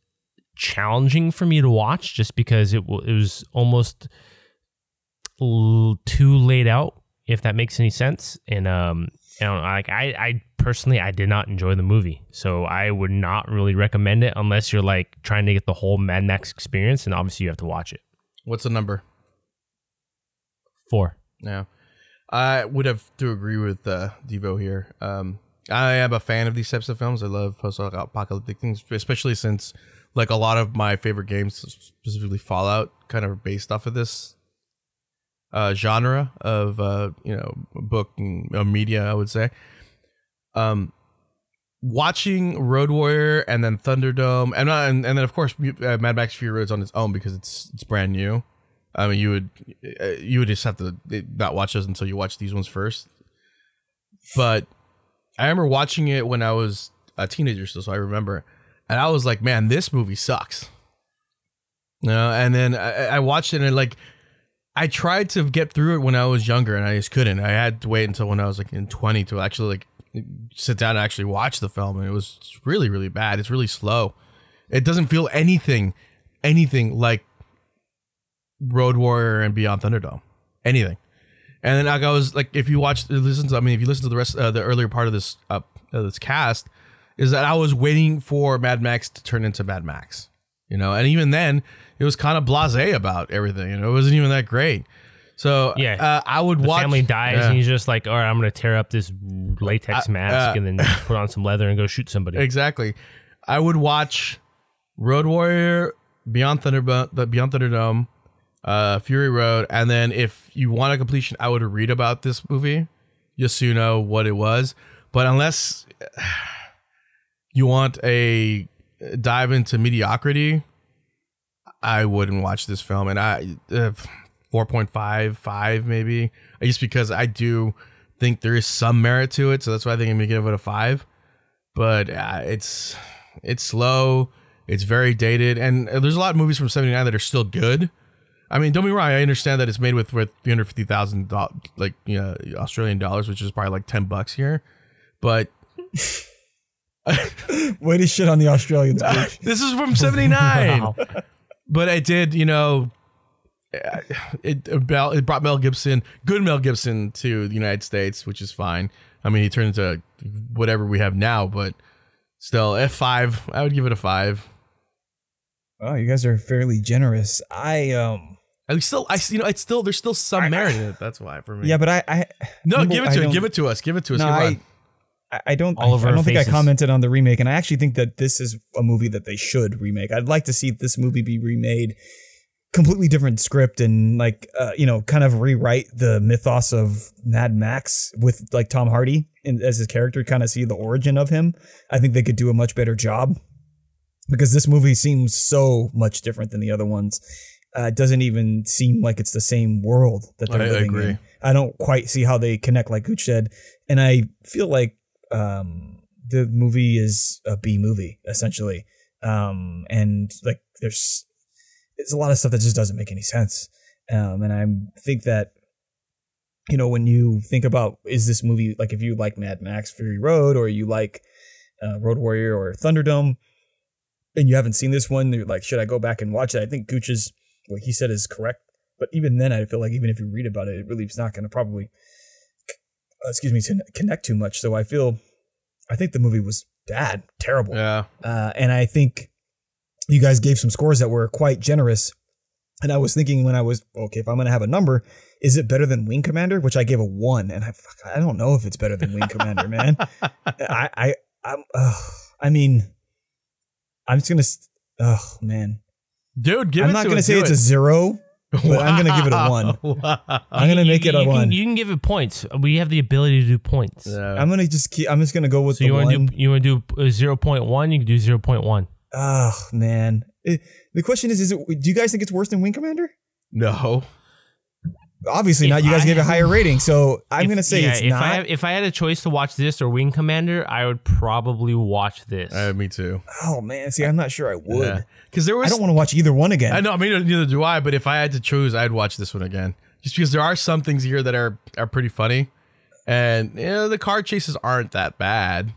challenging for me to watch just because it was almost too laid out, if that makes any sense. And I personally, I did not enjoy the movie, so I would not really recommend it unless you're like trying to get the whole Mad Max experience, and obviously you have to watch it. What's the number? 4. Yeah. I would have to agree with Devo here. I am a fan of these types of films. I love post-apocalyptic things, especially since like a lot of my favorite games, specifically Fallout, kind of based off of this genre of book and media, I would say. Watching Road Warrior and then Thunderdome, and then of course Mad Max Fury Road's on its own because it's brand new. I mean, you would just have to not watch those until you watch these ones first. But I remember watching it when I was a teenager still, so I remember, and I was like, "Man, this movie sucks." And then I watched it, and like I tried to get through it when I was younger, and I just couldn't. I had to wait until when I was like in 20 to actually like sit down and actually watch the film, and it was really, really bad. It's really slow. It doesn't feel anything like Road Warrior and Beyond Thunderdome, anything. And then like I was like, if you listen to the rest of the earlier part of this cast, is that I was waiting for Mad Max to turn into Mad Max, and even then it was kind of blasé about everything, it wasn't even that great. So yeah, I would watch. Family dies, and he's just like, all right, I'm gonna tear up this latex mask and then put on some leather and go shoot somebody. Exactly. I would watch Road Warrior, Beyond Thunderdome, Fury Road, and then if you want a completion, I would read about this movie just so you know what it was. But unless you want a dive into mediocrity, I wouldn't watch this film. And 4.5, 5 maybe, just because I do think there is some merit to it, so that's why I think I'm gonna give it a 5. But it's slow, it's very dated, and there's a lot of movies from '79 that are still good. I mean, don't be wrong. I understand that it's made with $350,000, like Australian dollars, which is probably like $10 here. But way to shit on the Australians. Bitch. This is from '79. Wow. But it did, it brought Mel Gibson, good Mel Gibson, to the United States, which is fine. I mean, he turned into whatever we have now, but still, F5. I would give it a 5. Oh, you guys are fairly generous. There's still some merit in it. That's why for me. Yeah, but give it to us. No, I don't think I commented on the remake, and I actually think that this is a movie that they should remake. I'd like to see this movie be remade, completely different script, and kind of rewrite the mythos of Mad Max with like Tom Hardy as his character, kind of see the origin of him. I think they could do a much better job, because this movie seems so much different than the other ones. It doesn't even seem like it's the same world that they're living in. I don't quite see how they connect, like Guch said, and I feel like the movie is a B movie essentially, and like there's a lot of stuff that just doesn't make any sense, and I think that when you think about, is this movie, like if you like Mad Max Fury Road, or you like Road Warrior or Thunderdome, and you haven't seen this one, you're like, should I go back and watch it? I think Guch's what he said is correct, but even then I feel like even if you read about it, it really is not going to probably connect too much. So I think the movie was bad, terrible. Yeah. And I think you guys gave some scores that were quite generous. And I was thinking when I was, okay, if I'm going to have a number, is it better than Wing Commander? Which I gave a 1. And I don't know if it's better than Wing Commander, man. I mean, I'm just going to, oh man. Dude, I'm not going to say it's a 0. But wow. I'm going to give it a 1. Wow. I'm going to make it a 1. You can give it points. We have the ability to do points. Yeah. I'm just going to go with the 1. You want to do 0.1? You can do 0.1. Oh, man. The question is do you guys think it's worse than Wing Commander? No. Obviously not. You guys gave it a higher rating, so I'm going to say it's not. If I had a choice to watch this or Wing Commander, I would probably watch this. Me too. Oh, man. See, I'm not sure I would. Because I don't want to watch either one again. I know. I mean, neither do I. But if I had to choose, I'd watch this one again. Just because there are some things here that are pretty funny, and the car chases aren't that bad.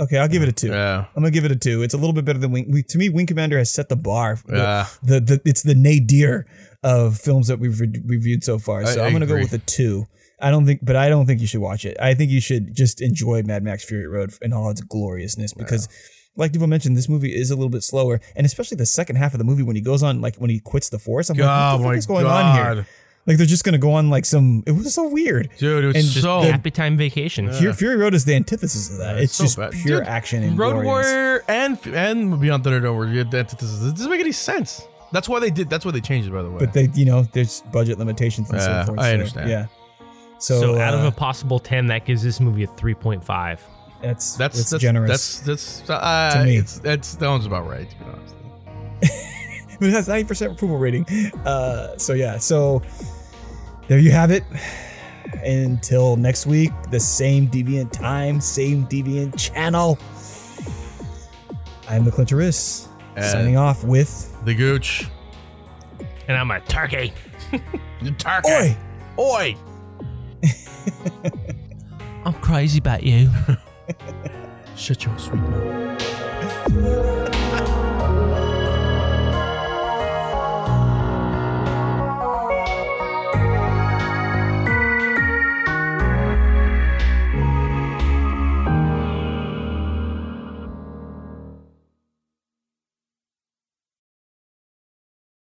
Okay, I'll give it a 2. Yeah. I'm gonna give it a 2. It's a little bit better than Wing. To me, Wing Commander has set the bar. Yeah. It's the nadir of films that we've reviewed so far. So I'm gonna go with a 2. I don't think you should watch it. I think you should just enjoy Mad Max Fury Road in all its gloriousness, because like Devo mentioned, this movie is a little bit slower, and especially the second half of the movie when he goes on, like when he quits the force. I'm like, what the fuck is going on here? Like they're just gonna go on like some. It was so weird, dude. It was so happy time vacation. Fury Road is the antithesis of that. It's so just pure dude, action and Road glorious. Warrior and Beyond Thunderdome were the antithesis. It doesn't make any sense. That's why they did. That's why they changed it, by the way. But there's budget limitations and so forth. I understand. Yeah. So out of a possible 10, that gives this movie a 3.5. That's generous. That's to me. That sounds about right, to be honest. But it has 90% approval rating. So there you have it. Until next week, the same Deviant time, same Deviant channel. I'm the Clintoris, signing off with the Guch. And I'm a turkey. The turkey. Oi! I'm crazy about you. Shut your sweet mouth.